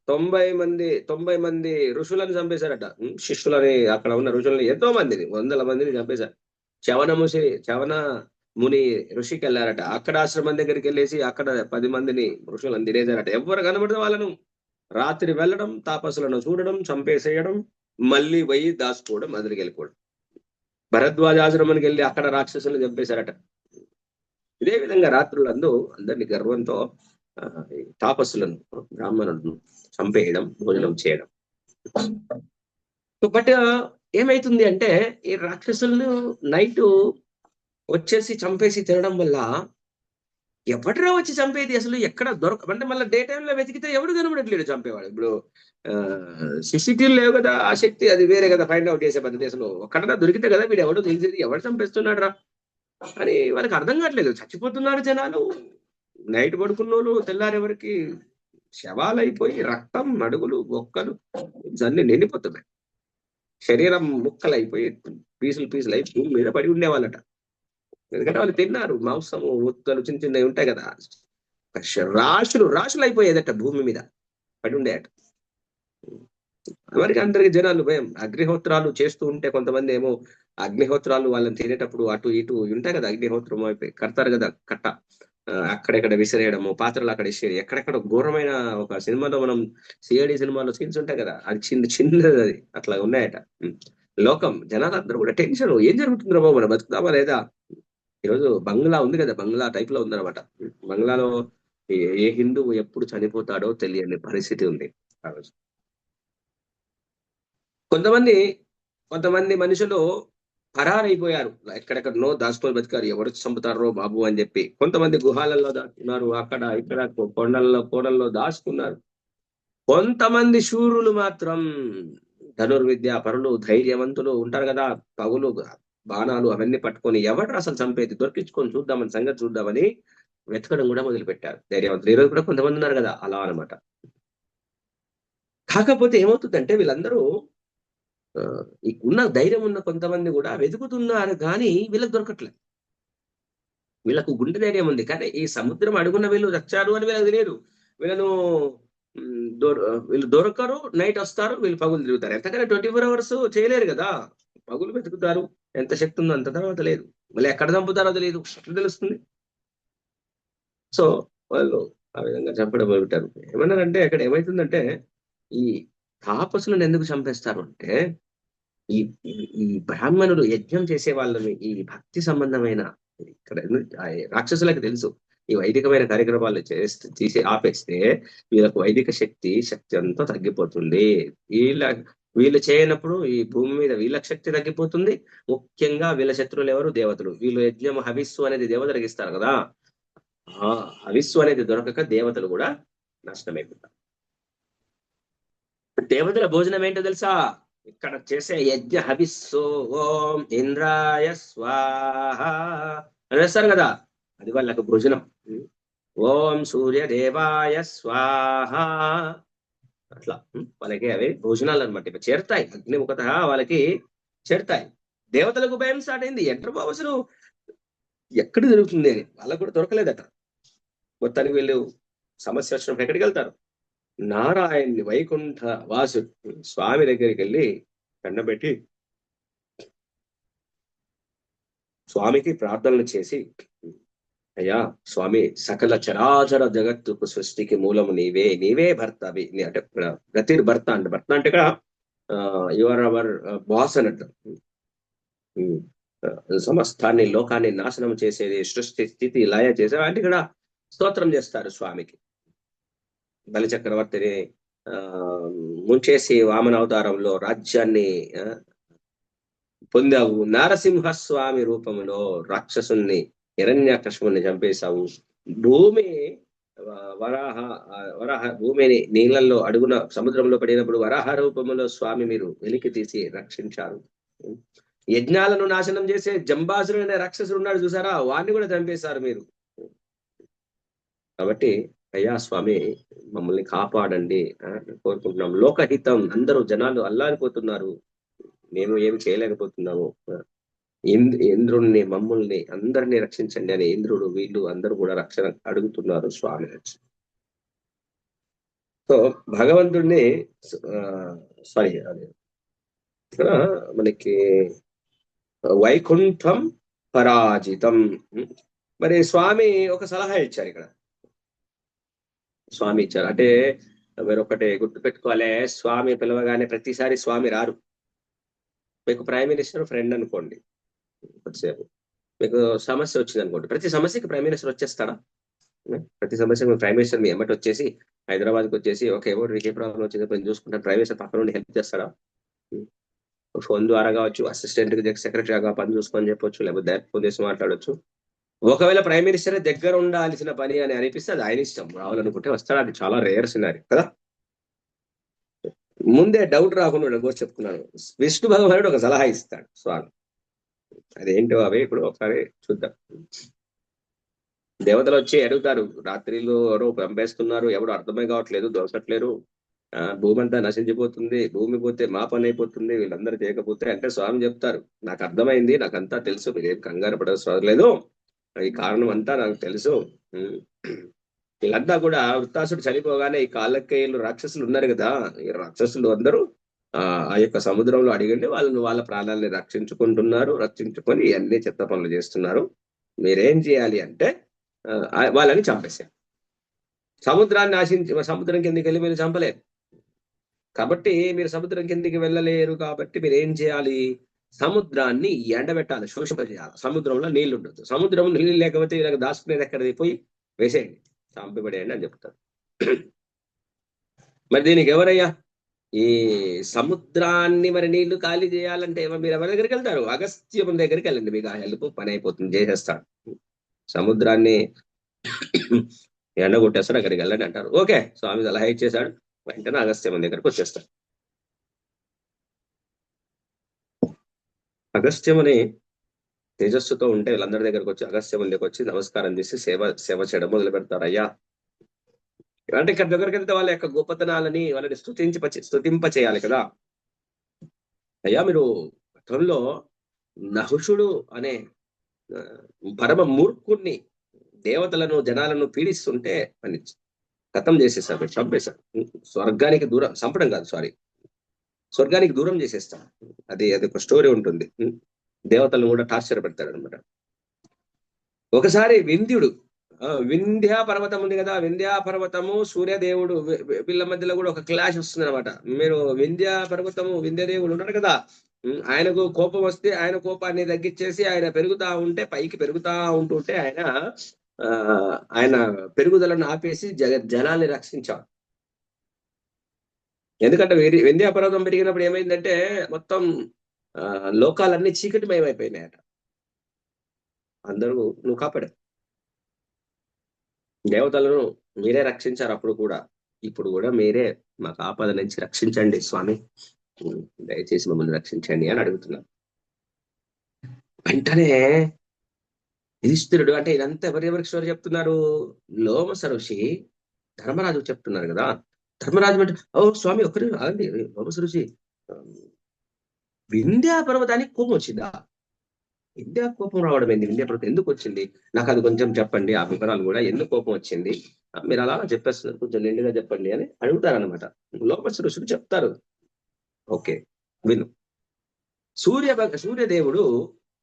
90 మంది ఋషులను చంపేశారట. శిష్యులని, అక్కడ ఉన్న ఋషులని ఎంతో మందిని, 100 మందిని చంపేశారు. చవన ముని ఋషికి వెళ్ళారట. అక్కడ ఆశ్రమం దగ్గరికి వెళ్ళేసి అక్కడ 10 మందిని ఋషులను తినేశారట. ఎవరు కనబడితే వాళ్ళను రాత్రి వెళ్ళడం, తాపసులను చూడడం, చంపేసేయడం, మళ్ళీ పోయి దాచుకోవడం, అదిరికి వెళ్ళిపోవడం. భరద్వాజాశ్రమానికి వెళ్ళి అక్కడ రాక్షసులను చంపేశారట. ఇదే విధంగా రాత్రులందు అందరినీ గర్వంతో తాపస్సులను, బ్రాహ్మణులను చంపేయడం, భోజనం చేయడం. బట్ ఏమైతుంది అంటే, ఈ రాక్షసులను నైట్ వచ్చేసి చంపేసి తినడం వల్ల ఎవడరా వచ్చి చంపేది? అసలు ఎక్కడ అంటే మళ్ళీ డే టైంలో వెతికితే ఎవడు కనబడట్లేడు చంపేవాడు. ఇప్పుడు సిసిటీవీలు లేవు కదా, ఆ శక్తి అది వేరే కదా, ఫైండ్ అవుట్ చేసే పద్ధతి. అసలు ఒక్కడన్నా దొరికితే కదా వీడు ఎవడో తెలిసేది, ఎవడు చంపేస్తున్నాడు రా అని వాళ్ళకి అర్థం కావట్లేదు. చచ్చిపోతున్నారు జనాలు, నైట్ పడుకున్నోళ్ళు తెల్లారెవరికి శవాలైపోయి రక్తం, అడుగులు, బొక్కలు అన్ని నిండిపోతున్నాయి. శరీరం ముక్కలైపోయి పీసులు అయి భూమి మీద పడి ఉండేవాళ్ళట. ఎందుకంటే వాళ్ళు తిన్నారు మాంసము, ముక్కలు చిన్న చిన్నవి ఉంటాయి కదా, రాశులు అయిపోయేదట, భూమి మీద పడి ఉండేట. ఎవరికి అందరికి జనాలు భయం. అగ్నిహోత్రాలు చేస్తూ ఉంటే కొంతమంది ఏమో అగ్నిహోత్రాలు వాళ్ళని తినేటప్పుడు అటు ఇటు ఉంటాయి కదా, అగ్నిహోత్రం అయిపోయి కడతారు కదా కట్ట, అక్కడెక్కడ విసిరేయడము, పాత్రలు అక్కడ విసిరేయడం, ఎక్కడెక్కడ ఘోరమైన. ఒక సినిమాలో మనం సిఐడి సినిమాలో సీన్స్ ఉంటాయి కదా, అది చిన్నది, అది అట్లా ఉన్నాయట. లోకం జనాలందరూ కూడా టెన్షన్, ఏం జరుగుతుందో బాబు, మనం బతుకుతామా లేదా. ఈరోజు బంగ్లా ఉంది కదా, బంగ్లా టైప్ లో ఉందన్నమాట. బంగ్లాలో ఏ హిందువు ఎప్పుడు చనిపోతాడో తెలియని పరిస్థితి ఉంది ఆ రోజు. కొంతమంది మనుషులు పరారైపోయారు, ఎక్కడెక్కడనో దాచుకొని బతికారు, ఎవరు చంపుతారో బాబు అని చెప్పి. కొంతమంది గుహాలలో దాచుకున్నారు, అక్కడ ఇక్కడ కోడల్లో దాచుకున్నారు. కొంతమంది శూరులు మాత్రం ధనుర్విద్య పరులు, ధైర్యవంతులు ఉంటారు కదా, పగులు, బాణాలు అవన్నీ పట్టుకొని ఎవరు అసలు చంపేది దొరికించుకొని చూద్దామని, సంగతి చూద్దామని వెతకడం కూడా మొదలు పెట్టారు ధైర్యవంతులు. ఈరోజు కూడా కొంతమంది ఉన్నారు కదా అలా అనమాట. కాకపోతే ఏమవుతుందంటే వీళ్ళందరూ ఉన్న ధైర్యం ఉన్న కొంతమంది కూడా వెతుకుతున్నారు, కానీ వీళ్ళకి దొరకట్లేదు. వీళ్ళకు గుండె ధైర్యం ఉంది, కానీ ఈ సముద్రం అడుగున్న వీళ్ళు చచ్చారు అని వీళ్ళకి తెలియదు. వీళ్ళు దొరకరు, నైట్ వస్తారు, వీళ్ళు పగులు తిరుగుతారు. ఎంతకైనా 24 hours చేయలేరు కదా, పగులు వెతుకుతారు. ఎంత శక్తి ఉందో అంత, తర్వాత లేదు. మళ్ళీ ఎక్కడ చంపుతారో తెలియదు, ఎట్లా తెలుస్తుంది? సో వాళ్ళు ఆ విధంగా చంపడం మొదలుపెట్టారు. ఏమన్నారంటే అక్కడ ఏమైతుందంటే, ఈ తాపసులను ఎందుకు చంపేస్తారు అంటే, ఈ ఈ బ్రాహ్మణులు యజ్ఞం చేసే వాళ్ళని, ఈ భక్తి సంబంధమైన ఇక్కడ రాక్షసులకు తెలుసు, ఈ వైదికమైన కార్యక్రమాలు తీసి ఆపేస్తే వీళ్ళకు వైదిక శక్తి అంతా తగ్గిపోతుంది. వీళ్ళు చేయనప్పుడు ఈ భూమి మీద వీళ్ళకి శక్తి తగ్గిపోతుంది. ముఖ్యంగా వీళ్ళ శత్రువులు ఎవరు? దేవతలు. వీళ్ళు యజ్ఞం హవిస్సు అనేది దేవతలకు ఇస్తారు కదా, ఆ హవిస్సు అనేది దొరకక దేవతలు కూడా నష్టమైపోతారు. దేవతల భోజనం ఏంటో తెలుసా? ఇక్కడ చేసే యజ్ఞ హవిస్సు ఓం ఇంద్రాయ స్వాహ అని వేస్తారు కదా, అది వాళ్ళకు భోజనం. ఓం సూర్యదేవాయ స్వాహ, అట్లా వాళ్ళకి అవి భోజనాలు అనమాట. ఇప్పుడు చేరుతాయి, అగ్నిముఖత వాళ్ళకి చేరుతాయి. దేవతలకు భయం స్టార్ట్ అయింది, ఎంటర్ బాబు అసలు ఎక్కడ జరుగుతుంది అని. వాళ్ళకు కూడా దొరకలేదట. మొత్తానికి వీళ్ళు సమస్య వచ్చినప్పుడు ఎక్కడికి వెళ్తారు? నారాయణ్ని, వైకుంఠ వాసు స్వామి దగ్గరికి వెళ్ళి దండబెట్టి స్వామికి ప్రార్థనలు చేసి, అయ్యా స్వామి, సకల చరాచర జగత్తుకు సృష్టికి మూలము నీవే భర్త. అంటే గతిర్ భర్త అంటే, భర్త అంటే ఇక్కడ యువర్ అవర్ బాస్ అన్నట్టు. సమస్తాన్ని, లోకాన్ని నాశనం చేసేది, సృష్టి స్థితి లయ చేసేది అంటే ఇక్కడ స్తోత్రం చేస్తారు స్వామికి. బలి చక్రవర్తిని ముంచేసి వామన అవతారంలో రాజ్యాన్ని పొందావు. నారసింహస్వామి రూపంలో రాక్షసుని, హిరణ్యాకశుని చంపేశావు. భూమిని నీళ్ళల్లో అడుగున సముద్రంలో పడినప్పుడు వరాహ రూపంలో స్వామి మీరు వెలికి తీసి రక్షించారు. యజ్ఞాలను నాశనం చేసే జంబాసురుడు అనే రాక్షసుడు ఉన్నాడు చూసారా, వాడిని కూడా చంపేశారు మీరు. కాబట్టి అయ్యా స్వామి మమ్మల్ని కాపాడండి కోరుకుంటున్నాం. లోకహితం, అందరూ జనాలు అల్లాడిపోతున్నారు, మేము ఏమి చేయలేకపోతున్నాము. ఇంద్రుణ్ణి మమ్మల్ని అందరినీ రక్షించండి అని ఇంద్రుడు వీళ్ళు అందరూ కూడా రక్షణ అడుగుతున్నారు స్వామి. సో భగవంతుడిని సారీ ఇక్కడ మనకి వైకుంఠం పరాజితం. మరి స్వామి ఒక సలహా ఇచ్చారు ఇక్కడ. స్వామి ఇచ్చారు అంటే మీరు ఒకటి గుర్తు పెట్టుకోవాలి, స్వామి పిలవగానే ప్రతిసారి స్వామి రారు. మీకు ప్రైమ్ మినిస్టర్ ఫ్రెండ్ అనుకోండి, కొద్దిసేపు మీకు సమస్య వచ్చింది అనుకోండి, ప్రతి సమస్యకి ప్రైమ్ మినిస్టర్ వచ్చేస్తాడా? ప్రతి సమస్యకు ప్రైమ్ మినిస్టర్ మీ ఎమ్మటి వచ్చేసి హైదరాబాద్కి వచ్చేసి ఒక ఎవరు ఏ ప్రాబ్లం వచ్చిందో కొంచెం చూసుకుంటారు, ప్రైమ్ మినిస్టర్ పక్కన నుండి హెల్ప్ చేస్తాడా? ఫోన్ ద్వారా కావచ్చు, అసిస్టెంట్ సెక్రటరీగా పని చూసుకొని చెప్పొచ్చు, లేకపోతే డైరెక్ట్ ఫోన్ చేసి మాట్లాడొచ్చు. ఒకవేళ ప్రైమ్ మినిస్టర్ దగ్గర ఉండాల్సిన పని అని అనిపిస్తే అది ఆయన ఇష్టం, రావాలనుకుంటే వస్తాడు. అది చాలా రేర్ సినారీ కదా. ముందే డౌట్ రాకుండా కూడా చెప్తున్నాను, విష్ణు భగవానుడు ఒక సలహా ఇస్తాడు స్వామి. అదేంటో అవి ఇప్పుడు ఒకసారి చూద్దాం. దేవతలు వచ్చి అడుగుతారు, రాత్రిలో ఎవరో పంపేస్తున్నారు, ఎవరు అర్థమే కావట్లేదు, దొరకట్లేరు, భూమి అంతా నశించిపోతుంది, భూమి పోతే మా పని అయిపోతుంది, వీళ్ళందరూ చేయకపోతే. అంటే స్వామి చెప్తారు, నాకు అర్థమైంది, నాకంతా తెలుసు, మీరేం కంగారు పడవలసిన లేదు, ఈ కారణం అంతా నాకు తెలుసు. వీళ్ళంతా కూడా వృత్తాసుడు చనిపోగానే ఈ కాళ్ళకేయులు రాక్షసులు ఉన్నారు కదా, ఈ రాక్షసులు అందరూ ఆ యొక్క సముద్రంలో అడిగండి, వాళ్ళ ప్రాణాలని రక్షించుకొని అన్ని చెత్త పనులు చేస్తున్నారు. మీరేం చేయాలి అంటే వాళ్ళని చంపేశారు. సముద్రాన్ని సముద్రం కిందకి వెళ్ళి మీరు చంపలేరు కాబట్టి, మీరు సముద్రం కిందికి వెళ్ళలేరు కాబట్టి మీరు ఏం చేయాలి, సముద్రాన్ని ఎండబెట్టాలి, శోషింపజేయాలి. సముద్రంలో నీళ్లు ఉండదు, సముద్రంలో నీళ్ళు లేకపోతే ఇలా దాచుకునేది ఎక్కడిది, పోయి వేసేయండి, చంపబడేయండి అని చెప్తారు. మరి దీనికి ఎవరయ్యా ఈ సముద్రాన్ని మరి నీళ్లు ఖాళీ చేయాలంటే మీరు ఎవరి దగ్గరికి వెళ్తారు? అగస్త్యముని దగ్గరికి వెళ్ళండి, మీకు ఆ హెల్ప్ పని అయిపోతుంది, చేసేస్తాడు. సముద్రాన్ని ఎండగొట్టేస్తాడు, అక్కడికి వెళ్ళండి అంటారు. ఓకే, స్వామి సలహా ఇచ్చేశాడు, వెంటనే అగస్త్యముని దగ్గరికి వచ్చేస్తాడు. అగస్త్యముని తేజస్సుతో ఉంటే వీళ్ళందరి దగ్గరకు వచ్చి అగస్త్యముని దగ్గరకు వచ్చి నమస్కారం చేసి సేవ చేయడం మొదలు పెడతారు. అయ్యా అంటే ఇక్కడ దగ్గరికి వెళ్తే వాళ్ళ యొక్క గొప్పతనాలని వాళ్ళని స్తుతింప చేయాలి కదా. అయ్యా మీరు గతంలో నహుషుడు అనే పరమ మూర్ఖుణ్ణి దేవతలను జనాలను పీడిస్తుంటే అని ఖతం చేసేసారు, చంపేశారు. స్వర్గానికి దూరం, చంపడం కాదు సారీ, స్వర్గానికి దూరం చేసేస్తాం. అది ఒక స్టోరీ ఉంటుంది, దేవతలను కూడా టార్చర్ పెడతాడు అనమాట. ఒకసారి వింధ్యా పర్వతం ఉంది కదా, వింధ్యా పర్వతము సూర్యదేవుడు వీళ్ళ మధ్యలో కూడా ఒక క్లాష్ వస్తుంది అనమాట. మీరు వింధ్యా పర్వతము వింధ్యదేవుడు ఉన్నాడు కదా, ఆయనకు కోపం వస్తే ఆయన కోపాన్ని తగ్గించేసి ఆయన పెరుగుతా ఉంటే, పైకి పెరుగుతా ఉంటుంటే ఆయన పెరుగుదలను ఆపేసి జనాల్ని రక్షించాడు. ఎందుకంటే వింధ్యా పర్వతం పెరిగినప్పుడు ఏమైందంటే మొత్తం లోకాలన్నీ చీకటిమయమైపోయినాయట. అందరూ నువ్వు కాపాడావు, దేవతలను మీరే రక్షించారు అప్పుడు కూడా, ఇప్పుడు కూడా మీరే మాకు ఆపద నుంచి రక్షించండి స్వామి, దయచేసి మమ్మల్ని రక్షించండి అని అడుగుతున్నాను. వెంటనే యుధిష్ఠిరుడు, అంటే ఇదంతా ఎవరెవరికి స్టోరీ చెప్తున్నారు, లోమస ఋషి ధర్మరాజుకు చెప్తున్నారు కదా. ధర్మరాజు అంటే, ఓ స్వామి ఒక్కరి ఆగండి, లోమస ఋషి వింధ్యా పర్వతానికి కోపం వచ్చిందా? వింధ్యా కోపం రావడం ఏంది, వింధ్యా పర్వతం ఎందుకు వచ్చింది, నాకు అది కొంచెం చెప్పండి, ఆ వివరాలు కూడా, ఎందుకు కోపం వచ్చింది, మీరు అలా చెప్పేస్తున్నారు, కొంచెం నిండుగా చెప్పండి అని అడుగుతారనమాట. లోమస ఋషులు చెప్తారు. ఓకే విను. సూర్యదేవుడు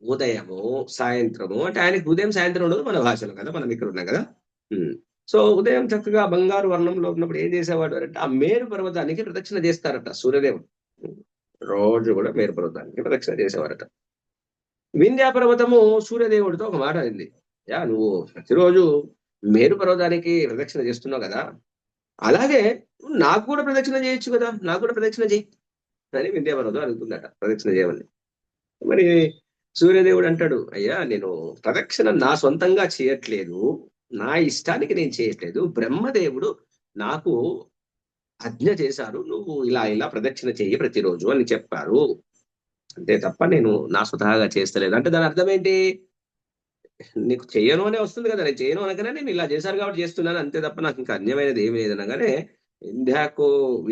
ఉదయము సాయంత్రము, అంటే ఆయనకి ఉదయం సాయంత్రం ఉండదు మన భాషలో కదా, మనం ఇక్కడ ఉన్నాం కదా. సో ఉదయం చక్కగా బంగారు వర్ణంలో ఉన్నప్పుడు ఏం చేసేవాడు అంటే ఆ మేరు పర్వతానికి ప్రదక్షిణ చేస్తారట సూర్యదేవుడు. రోజు కూడా మేరు పర్వతానికి ప్రదక్షిణ చేసేవారట. వింధ్యా పర్వతము సూర్యదేవుడితో ఒక మాట అయింది, యా నువ్వు ప్రతిరోజు మేరు పర్వతానికి ప్రదక్షిణ చేస్తున్నావు కదా, అలాగే నాకు కూడా ప్రదక్షిణ చేయొచ్చు కదా, నాకు కూడా ప్రదక్షిణ చేయి అని వింధ్యా పర్వతం అడుగుతుందట ప్రదక్షిణ చేయమని. మరి సూర్యదేవుడు అంటాడు, అయ్యా నేను ప్రదక్షిణ నా సొంతంగా చేయట్లేదు, నా ఇష్టానికి నేను చేయట్లేదు, బ్రహ్మదేవుడు నాకు ఆజ్ఞ చేశారు, నువ్వు ఇలా ఇలా ప్రదక్షిణ చెయ్యి ప్రతిరోజు అని చెప్పారు. అంతే తప్ప నేను నా స్వతహాగా చేస్తలేదు. అంటే దాని అర్థం ఏంటి? నీకు చెయ్యను అనే వస్తుంది కదా, నేను చేయను అనగానే నేను ఇలా చేశాను కాబట్టి చేస్తున్నాను, అంతే తప్ప నాకు ఇంకా అన్యమైనది ఏమి లేదు అనగానే ఇండియాకు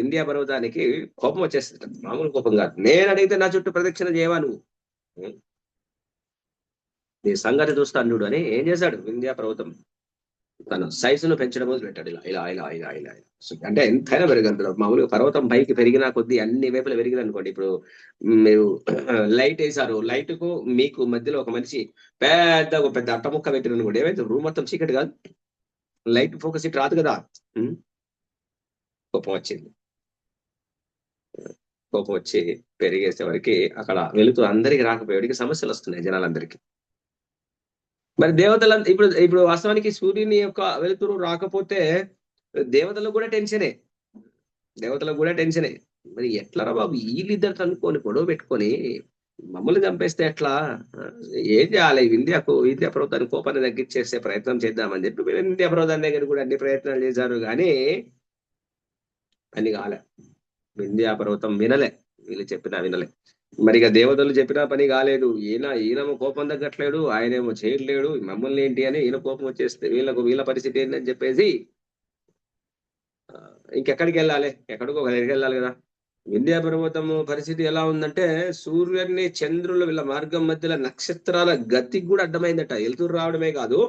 ఇండియా పర్వతానికి కోపం వచ్చేస్తుంది. మామూలు కోపం కాదు. నేను అడిగితే నా చుట్టూ ప్రదక్షిణ చేయవా నువ్వు? ఉం? నీ సంగతి చూస్తాను చూడు అని ఏం చేశాడు? ఇండియా పర్వతం తన సైజును పెంచడం మొదలు పెట్టాడు. ఇలా ఇలా ఇలా ఇలా ఇలా ఇలా. అంటే ఎంతైనా పెరగదు. మామూలుగా పర్వతం పైకి పెరిగినా కొద్దీ అన్ని వైపులా పెరిగింది అనుకోండి. ఇప్పుడు మీరు లైట్ వేసారు, లైట్ కు మీకు మధ్యలో ఒక మనిషి ఒక పెద్ద అట్టముక్క పెట్టిన అనుకోండి, ఏమైతే రూమ్ మొత్తం చీకటి కాదు, లైట్ ఫోకస్ ఇటు రాదు కదా. ఉం? కోపం వచ్చింది. కోపం వచ్చి పెరిగేసే వరకు అక్కడ వెళుతూ అందరికి రాకపోయేవాడికి సమస్యలు వస్తున్నాయి జనాలందరికీ. మరి ఇప్పుడు ఇప్పుడు వాస్తవానికి సూర్యుని యొక్క వెలుతురు రాకపోతే దేవతలకు కూడా టెన్షనే. దేవతలకు కూడా టెన్షనే. మరి ఎట్లా బాబు వీళ్ళిద్దరు అనుకోని గొడవ పెట్టుకొని మమ్మల్ని చంపేస్తే ఎట్లా? ఏం చేయాలి? వింధ్యా పర్వతాన్ని కోపాన్ని తగ్గించేసే ప్రయత్నం చేద్దామని చెప్పి వింధ్యా పర్వతాన్ని దగ్గర కూడా అన్ని ప్రయత్నాలు చేశారు, కానీ అని కాలే. వింధ్యా పర్వతం వినలే, వీళ్ళు చెప్పినా వినలే. మరి ఇక దేవతలు చెప్పినా పని కాలేదు. ఈయనేమో కోపం తగ్గట్లేడు, ఆయనేమో చేయట్లేడు, మమ్మల్ని ఏంటి అని ఈయన కోపం వచ్చేస్తే వీళ్ళ పరిస్థితి ఏంటని చెప్పేసి ఇంకెక్కడికి వెళ్ళాలి? ఎక్కడికో దగ్గరికి వెళ్ళాలి కదా. వింధ్యా పర్వతం పరిస్థితి ఎలా ఉందంటే సూర్యుని చంద్రుల వీళ్ళ మార్గం మధ్యలో నక్షత్రాల గతికి కూడా అడ్డమైందట. వెలుతురు రావడమే కాదు,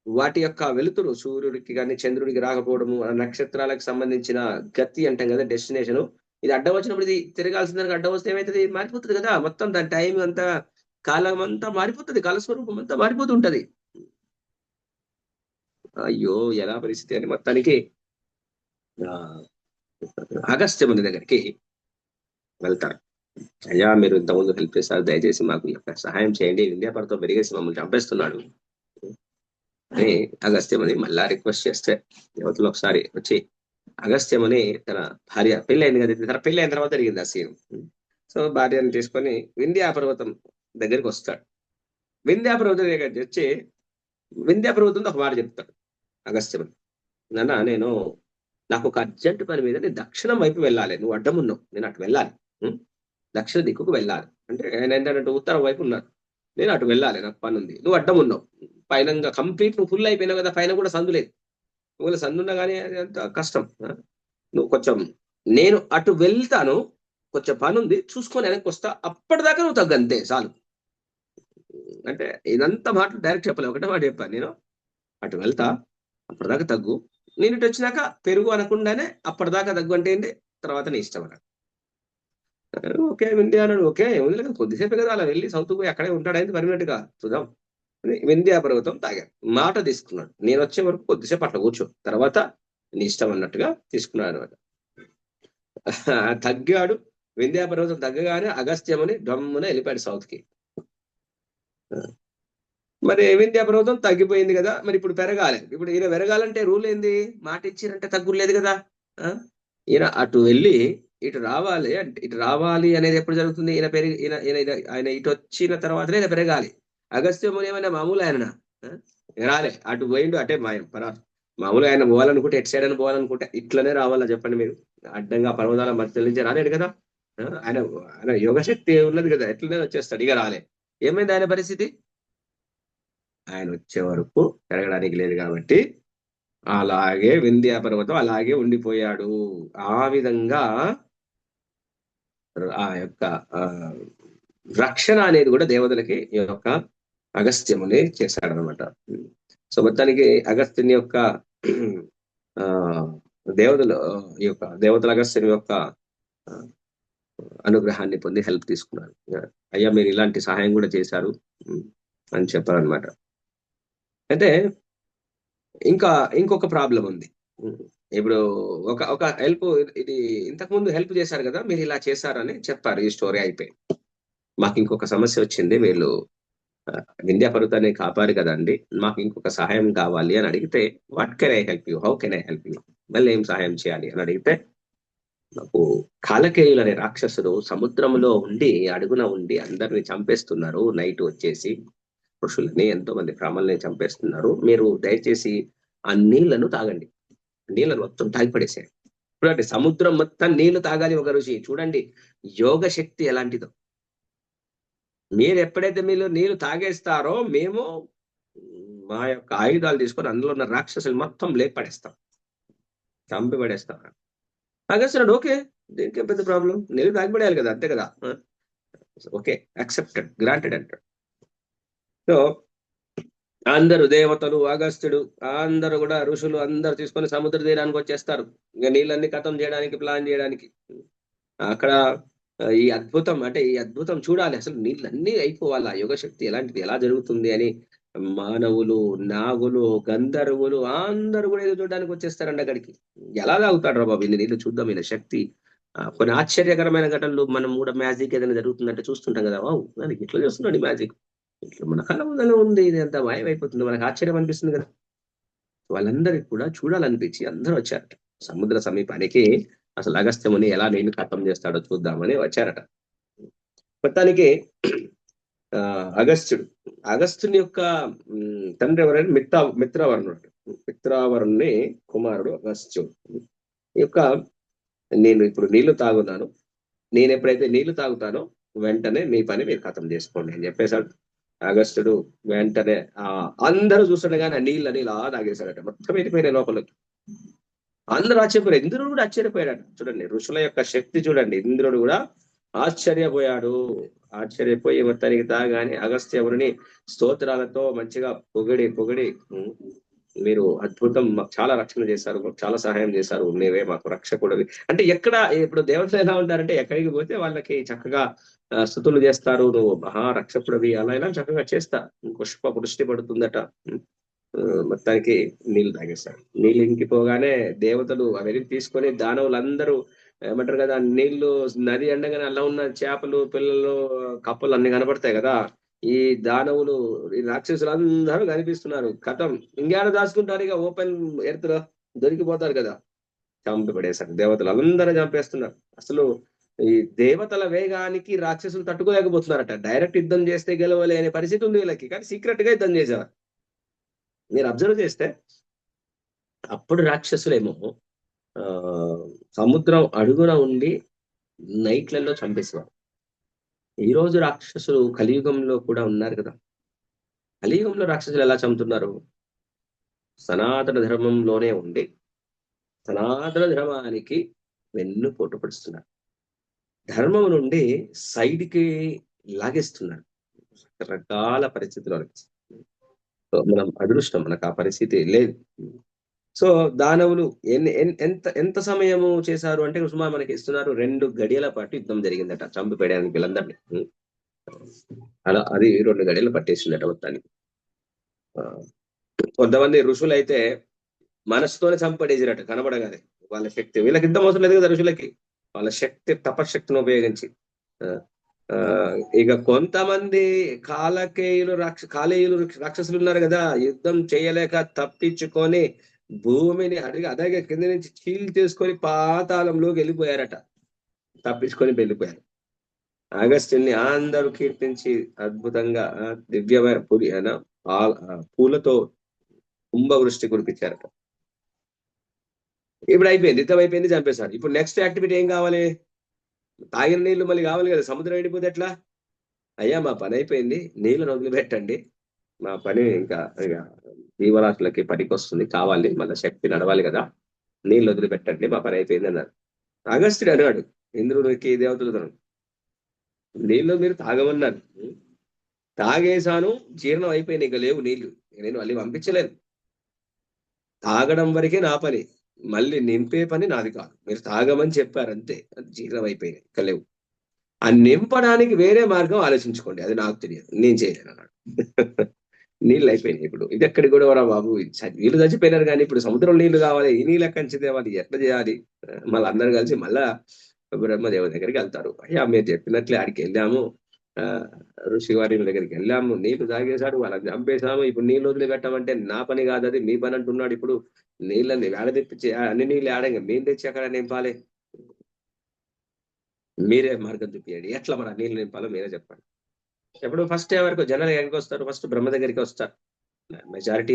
వాటి యొక్క వెలుతురు సూర్యుడికి కానీ చంద్రుడికి రాకపోవడము, నక్షత్రాలకు సంబంధించిన గతి అంటాం కదా, డెస్టినేషన్, ఇది అడ్డం వచ్చినప్పుడు ఇది తిరగాల్సిన దానికి అడ్డం వస్తే ఏమైతుంది? మారిపోతుంది కదా. మొత్తం దాని టైం అంతా, కాలం అంతా మారిపోతుంది, కాలస్వరూపం అంతా మారిపోతుంటది. అయ్యో ఎలా పరిస్థితి అని మొత్తానికి అగస్త్యముని దగ్గరికి వెళ్తారు. అయ్యా మీరు ఇంతకుముందు హెల్ప్ చేస్తారు, దయచేసి మాకు సహాయం చేయండి, వింధ్యా పర్వతం పెరిగేసి మమ్మల్ని చంపేస్తున్నాడు అని అగస్త్యముని మళ్ళా రిక్వెస్ట్ చేస్తే దేవతలు ఒకసారి వచ్చి అగస్త్యముని తన భార్య పెళ్లి అయింది కదా, తన పెళ్లి అయిన తర్వాత జరిగింది ఆ సీన్. సో భార్యను తీసుకొని వింధ్యా పర్వతం దగ్గరికి వస్తాడు. వింధ్యా పర్వతం దగ్గరికి వచ్చి వింధ్యా పర్వతంతో ఒక మాట చెప్తాడు అగస్త్యముని. నాన్న నాకు ఒక అర్జెంట్ పని మీద నేను దక్షిణం వైపు వెళ్ళాలి, నువ్వు అడ్డం ఉన్నావు, నేను అటు వెళ్ళాలి, దక్షిణ దిక్కుకు వెళ్ళాలి. అంటే ఆయన ఏంటంటే ఉత్తరం వైపు ఉన్నారు, నేను అటు వెళ్ళాలి, నాకు పని ఉంది, నువ్వు అడ్డం ఉన్నావు. పైన కంప్లీట్ నువ్వు ఫుల్ అయిపోయినావు కదా, పైన కూడా సందు లేదు, నువ్వు సందు ఉన్నా కానీ అంత కష్టం. నువ్వు కొంచెం, నేను అటు వెళ్తాను, కొంచెం పని ఉంది చూసుకొని వెనక్కి వస్తా, అప్పటిదాకా నువ్వు తగ్గు, అంతే చాలు. అంటే ఇదంతా మాటలు డైరెక్ట్ చెప్పలే, ఒకటే మాట చెప్పాను, నేను అటు వెళ్తా అప్పటిదాకా తగ్గు, నేను ఇటు వచ్చినాక పెరుగు అనకుండానే అప్పటిదాకా తగ్గు అంటే ఏంటి, తర్వాత నీ ఇష్టం అన్నాడు. ఓకే వింధ్యా అన్నాడు. ఓకే ఏముంది లేదు, కొద్దిసేపే కదా, అలా వెళ్ళి సౌత్ పోయి అక్కడే ఉంటాడైంది పర్మనెంట్ గా, చూద్దాం. వింధ్యా పర్వతం తాగాడు, మాట తీసుకున్నాడు, నేను వచ్చే వరకు కొద్దిసేపు అట్లా కూర్చో, తర్వాత నీ ఇష్టం అన్నట్టుగా తీసుకున్నాడు అనమాట. తగ్గాడు. వింధ్యా పర్వతం తగ్గగానే అగస్త్యముని డమ్మున వెళ్ళిపోయాడు సౌత్ కి. మరి వింధ్యా పర్వతం తగ్గిపోయింది కదా, మరి ఇప్పుడు పెరగాలి. ఇప్పుడు ఈయన పెరగాలంటే రూల్ ఏంది? మాట ఇచ్చిరంటే తగ్గులేదు కదా. ఈయన అటు వెళ్ళి ఇటు రావాలి, అంటే ఇటు రావాలి అనేది ఎప్పుడు జరుగుతుంది? ఆయన ఇటు వచ్చిన తర్వాతనే ఈయన పెరగాలి. అగస్త్యముని ఏమైనా మామూలు ఆయన రాలే, అటు పోయిండు అటే మాయం పరారు. మామూలుగా ఆయన పోవాలనుకుంటే ఎటు సైడ్ అని పోవాలనుకుంటే ఇట్లనే రావాలా చెప్పండి మీరు? అడ్డంగా పర్వతాల మధ్య నుంచి రాలేడు కదా. ఆయన యోగశక్తి ఉన్నది కదా, ఎట్లనే వచ్చేస్తాడు. ఇక రాలే. ఏమైంది ఆయన పరిస్థితి? ఆయన వచ్చే వరకు పెరగడానికి లేదు కాబట్టి అలాగే వింధ్యా పర్వతం అలాగే ఉండిపోయాడు. ఆ విధంగా ఆ యొక్క రక్షణ అనేది కూడా దేవతలకి ఈ యొక్క అగస్త్యముని చేశాడనమాట. సో మొత్తానికి అగస్త్యుని యొక్క దేవతల అగస్త్యుని యొక్క అనుగ్రహాన్ని పొంది హెల్ప్ తీసుకున్నారు. అయ్యా మీరు ఇలాంటి సహాయం కూడా చేశారు అని చెప్పారనమాట. అయితే ఇంకొక ప్రాబ్లం ఉంది. ఇప్పుడు ఒక హెల్ప్, ఇది ఇంతకు ముందు హెల్ప్ చేశారు కదా, మీరు ఇలా చేశారని చెప్పారు, ఈ స్టోరీ అయిపోయి. మాకు ఇంకొక సమస్య వచ్చింది, వీళ్ళు వింధ్యా పర్వతాన్ని కాపారు కదండి, మాకు ఇంకొక సహాయం కావాలి అని అడిగితే, what can I help you, how can I help you, మళ్ళీ ఏం సహాయం చేయాలి అని అడిగితే, నాకు కాలకేయులు అనే రాక్షసుడు సముద్రంలో ఉండి అడుగున ఉండి అందరిని చంపేస్తున్నారు, నైట్ వచ్చేసి ఋషులని ఎంతో మంది బ్రాహ్మణుల్ని చంపేస్తున్నారు, మీరు దయచేసి ఆ నీళ్లను తాగండి. నీళ్ళను మొత్తం తాగిపడేసాడు. చూడండి, సముద్రం మొత్తం నీళ్లు తాగాలి ఒక ఋషి. చూడండి యోగ శక్తి ఎలాంటిదో. మీరు ఎప్పుడైతే మీరు నీళ్లు తాగేస్తారో మేము మా యొక్క ఆయుధాలు తీసుకొని అందులో ఉన్న రాక్షసులు మొత్తం లేపడేస్తాం, చంపి పడేస్తాం. తాగేస్తున్నాడు, ఓకే, దీనికి పెద్ద ప్రాబ్లం, నీళ్ళు తాగిపడేయాలి కదా, అంతే కదా, ఓకే, యాక్సెప్టెడ్, గ్రాంటెడ్ అంటాడు. సో అందరు దేవతలు, అగస్త్యుడు, అందరూ కూడా ఋషులు అందరు తీసుకొని సముద్ర తీరానికి వచ్చేస్తారు, ఇంకా నీళ్ళన్ని ఖతం చేయడానికి, ప్లాన్ చేయడానికి. అక్కడ ఈ అద్భుతం, అంటే ఈ అద్భుతం చూడాలి, అసలు నీళ్ళన్నీ అయిపోవాలి, ఆ యుగశక్తి ఎలాంటిది, ఎలా జరుగుతుంది అని మానవులు, నాగులు, గంధర్వులు అందరూ కూడా ఏదో చూడడానికి వచ్చేస్తారండి అక్కడికి. ఎలా తాగుతాడు రా బాబు ఇన్ని నీళ్ళు, చూద్దాం ఈయన శక్తి. కొన్ని ఆశ్చర్యకరమైన ఘటనలు మనం కూడా మ్యాజిక్ ఏదైనా జరుగుతుందంటే చూస్తుంటాం కదా, వావ్ దానికి ఇట్లా చేస్తున్నాడు ఈ మ్యాజిక్, ఇట్లా మన కళ్ళ ముందర ఉంది, ఇది ఎంత మాయమైపోతుంది, మనకు ఆశ్చర్యం అనిపిస్తుంది కదా. వాళ్ళందరికీ కూడా చూడాలనిపించి అందరూ వచ్చారట సముద్ర సమీపానికి, అసలు అగస్త్యముని ఎలా నీళ్లు ఖతం చేస్తాడో చూద్దామని వచ్చారట. మొత్తానికి అగస్త్యుడు, అగస్త్యుని యొక్క తండ్రి ఎవరైనా మిత్రావరుణుడు, మిత్రావరుణ్ణి కుమారుడు అగస్త్యుడు. ఈ యొక్క నేను ఇప్పుడు నీళ్లు తాగున్నాను, నేను ఎప్పుడైతే నీళ్లు తాగుతానో వెంటనే మీ పని మీరు ఖతం చేసుకోండి అని చెప్పేశాడు. అగస్త్యుడు వెంటనే అందరూ చూస్తుండగానే ఆ నీళ్ళని ఇలా తాగేశాడట, మొత్తం వెళ్ళిపోయినాయి లోపలికి. అందరూ ఆశ్చర్యపోయారు, ఇంద్రుడు కూడా ఆశ్చర్యపోయాడు. చూడండి ఋషుల యొక్క శక్తి చూడండి, ఇంద్రుడు కూడా ఆశ్చర్యపోయాడు. ఆశ్చర్యపోయి మొత్తానికి తాగాని అగస్త్యముని స్తోత్రాలతో మంచిగా పొగిడి పొగిడి, మీరు అద్భుతం, మాకు చాలా రక్షణ చేశారు, మాకు చాలా సహాయం చేశారు, నీవే మాకు రక్షకుడివి అంటే. ఎక్కడ ఇప్పుడు దేవతలు ఎలా ఉంటారంటే ఎక్కడికి పోతే వాళ్ళకి చక్కగా స్తుతులు చేస్తారు, నువ్వు మహారక్షకుడివి, అలా ఇలా చక్కగా చేస్తా, పుష్ప వృష్టి పడుతుందట. మొత్తానికి నీళ్లు తాగేస్తాడు. నీళ్ళు ఇంకిపోగానే దేవతలు అవన్నీ తీసుకొని దానవులందరూ ఏమంటారు కదా, నీళ్లు నది ఎండగానే అలా ఉన్న చేపలు, పిల్లలు, కప్పలు అన్ని కనపడతాయి కదా, ఈ దానవులు, ఈ రాక్షసులు అందరూ కనిపిస్తున్నారు. కథం ఇంకేడ దాచుకుంటారు, ఇక ఓపెన్ ఎర్త్ లో దొరికిపోతారు కదా, చంపి పడేశారు. దేవతలు అందరూ చంపేస్తున్నారు. అసలు ఈ దేవతల వేగానికి రాక్షసులు తట్టుకోలేకపోతున్నారట. డైరెక్ట్ యుద్ధం చేస్తే గెలవలేని పరిస్థితి ఉంది వీళ్ళకి, కానీ సీక్రెట్ గా యుద్ధం చేసేవారు. మీరు అబ్జర్వ్ చేస్తే అప్పుడు రాక్షసులేమో సముద్రం అడుగున ఉండి నైట్లలో చంపేసేవారు. ఈ రోజు రాక్షసులు కలియుగంలో కూడా ఉన్నారు కదా. కలియుగంలో రాక్షసులు ఎలా చంపుతున్నారు? సనాతన ధర్మంలోనే ఉండి సనాతన ధర్మానికి వెన్ను పోటు పడుతున్నారు, ధర్మం నుండి సైడ్కి లాగేస్తున్నారు రకరకాల పరిస్థితుల్లో. మనం అదృష్టం, మనకు ఆ పరిస్థితి లేదు. సో దానవులు ఎంత ఎంత సమయము చేశారు అంటే సుమారు మనకి ఇస్తున్నారు 2 గడియల పాటు యుద్ధం జరిగిందట, చంపి పేయడానికి వీళ్ళందరినీ. అలా అది 2 గడియలు పట్టేసిందట మొత్తానికి. కొంతమంది ఋషులు అయితే మనసుతోనే చంపడేసినట్ట కనబడగానే, వాళ్ళ శక్తి, వీళ్ళకి యుద్ధం అవసరం లేదు కదా ఋషులకి, వాళ్ళ శక్తి తపశక్తిని ఉపయోగించి. ఇక కొంతమంది కాలేయులు రాక్షసులు ఉన్నారు కదా, యుద్ధం చేయలేక తప్పించుకొని భూమిని అడగ కింద నుంచి చీల్ చేసుకొని పాతాళంలోకి వెళ్ళిపోయారట, తప్పించుకొని వెళ్ళిపోయారు. అగస్త్యుని అందరూ కీర్తించి అద్భుతంగా దివ్యమైన పూలతో కుంభవృష్టి కురిపించారట. ఇప్పుడు అయిపోయింది, యుద్ధం అయిపోయింది, చంపేశారు. ఇప్పుడు నెక్స్ట్ యాక్టివిటీ ఏం కావాలి? తాగిన నీళ్లు మళ్ళీ కావాలి కదా, సముద్రం ఎండిపోతే ఎట్లా? అయ్యా మా పని అయిపోయింది, నీళ్ళను వదిలిపెట్టండి, మా పని ఇంకా ఇక జీవరాశులకి పనికి వస్తుంది, కావాలి మళ్ళీ శక్తి నడవాలి కదా, నీళ్ళు వదిలిపెట్టండి, మా పని అయిపోయింది అన్నారు. అగస్త్యుడు అన్నాడు ఇంద్రుడికి, దేవతలతో, నీళ్ళు మీరు తాగమన్నారు, తాగేశాను, జీర్ణం అయిపోయినాయి, ఇక లేవు నీళ్లు, నేను మళ్ళీ పంపించలేను, తాగడం వరకే నా పని, మళ్ళీ నింపే పని నాది కాదు, మీరు తాగమని చెప్పారు అంతే, జీర్ణం అయిపోయినాయి, ఇక లేవు, ఆ నింపడానికి వేరే మార్గం ఆలోచించుకోండి, అది నాకు తెలియదు, నేను చేయలేను అన్నాడు. నీళ్ళు అయిపోయినాయి, ఇప్పుడు ఇది ఎక్కడికి కూడా రా బాబు, వీళ్ళు చచ్చిపోయినారు కానీ ఇప్పుడు సముద్రం నీళ్లు కావాలి, ఈ నీళ్ళు ఎక్కడి తేవాలి, ఎట్లా చేయాలి? మళ్ళీ అందరు కలిసి మళ్ళా బ్రహ్మదేవ దగ్గరికి వెళ్తారు. అయ్యా మీరు చెప్పినట్లే ఆడికి వెళ్ళాము, ఋషివారి దగ్గరికి వెళ్ళాము, నీళ్లు తాగేశాడు, వాళ్ళని చంపేశాము, ఇప్పుడు నీళ్ళు వదిలిపెట్టామంటే నా పని కాదు, అది మీ పని అంటున్నాడు, ఇప్పుడు నీళ్ళని వేడ తెప్పించి అన్ని నీళ్ళు ఆడంగా మేము తెచ్చి అక్కడ నింపాలి, మీరే మార్గం చూపించండి, ఎట్లా మన నీళ్ళు నింపాలో మీరే చెప్పండి. ఎప్పుడు ఫస్ట్ ఎవరికి జనాలు ఎక్కడికి వస్తారు? ఫస్ట్ బ్రహ్మ దగ్గరికి వస్తారు. మెజారిటీ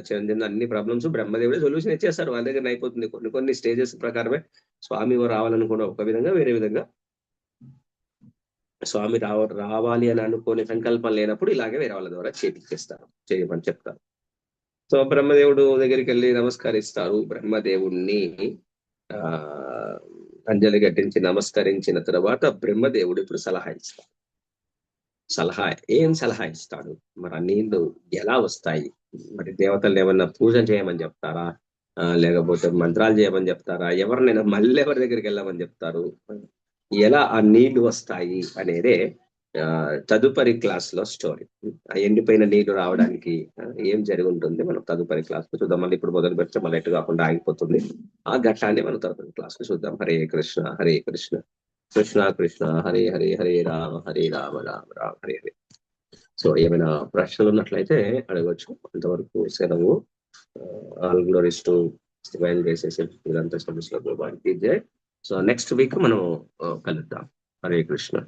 చెందిన అన్ని ప్రాబ్లమ్స్ బ్రహ్మదేవుడే సొల్యూషన్ ఇచ్చేస్తారు, వాళ్ళ దగ్గర అయిపోతుంది. కొన్ని కొన్ని స్టేజెస్ ప్రకారమే స్వామి రావాలనుకున్న ఒక విధంగా, వేరే విధంగా స్వామి రావాలి అని అనుకునే సంకల్పం లేనప్పుడు ఇలాగే వేరే వాళ్ళ ద్వారా చేపించేస్తారు, చేయమని చెప్తారు. సో బ్రహ్మదేవుడు దగ్గరికి వెళ్ళి నమస్కరిస్తారు. బ్రహ్మదేవుణ్ణి ఆ అంజలి ఘటించి నమస్కరించిన తర్వాత బ్రహ్మదేవుడు ఇప్పుడు సలహా ఇస్తాడు. ఏం సలహా ఇస్తాడు? మరి ఆ నీళ్లు ఎలా వస్తాయి? మరి దేవతలు ఏమన్నా పూజ చేయమని చెప్తారా, లేకపోతే మంత్రాలు చేయమని చెప్తారా, ఎవరినైనా మళ్ళీ ఎవరి దగ్గరికి వెళ్ళమని చెప్తారు, ఎలా ఆ నీళ్లు వస్తాయి అనేదే తదుపరి క్లాస్ లో స్టోరీ. ఆ ఎండిపోయిన నీళ్లు రావడానికి ఏం జరిగి ఉంటుంది మనం తదుపరి క్లాస్ లో చూద్దాం. మళ్ళీ ఇప్పుడు మొదలు పెడితే మళ్ళీ ఎటు కాకుండా ఆగిపోతుంది. ఆ ఘట్టాన్ని మనం తదుపరి క్లాస్ లో చూద్దాం. హరే కృష్ణ హరే కృష్ణ కృష్ణ కృష్ణ హరే హరే హరే రామ రామ రామ హరే హరే. సో ఏమైనా ప్రశ్నలు ఉన్నట్లయితే అడగవచ్చు. అంతవరకు సెలవు. All glories to divine graces ఇదంతా సర్వీస్ లో. సో నెక్స్ట్ వీక్ మనం కలుద్దాం. హరే కృష్ణ.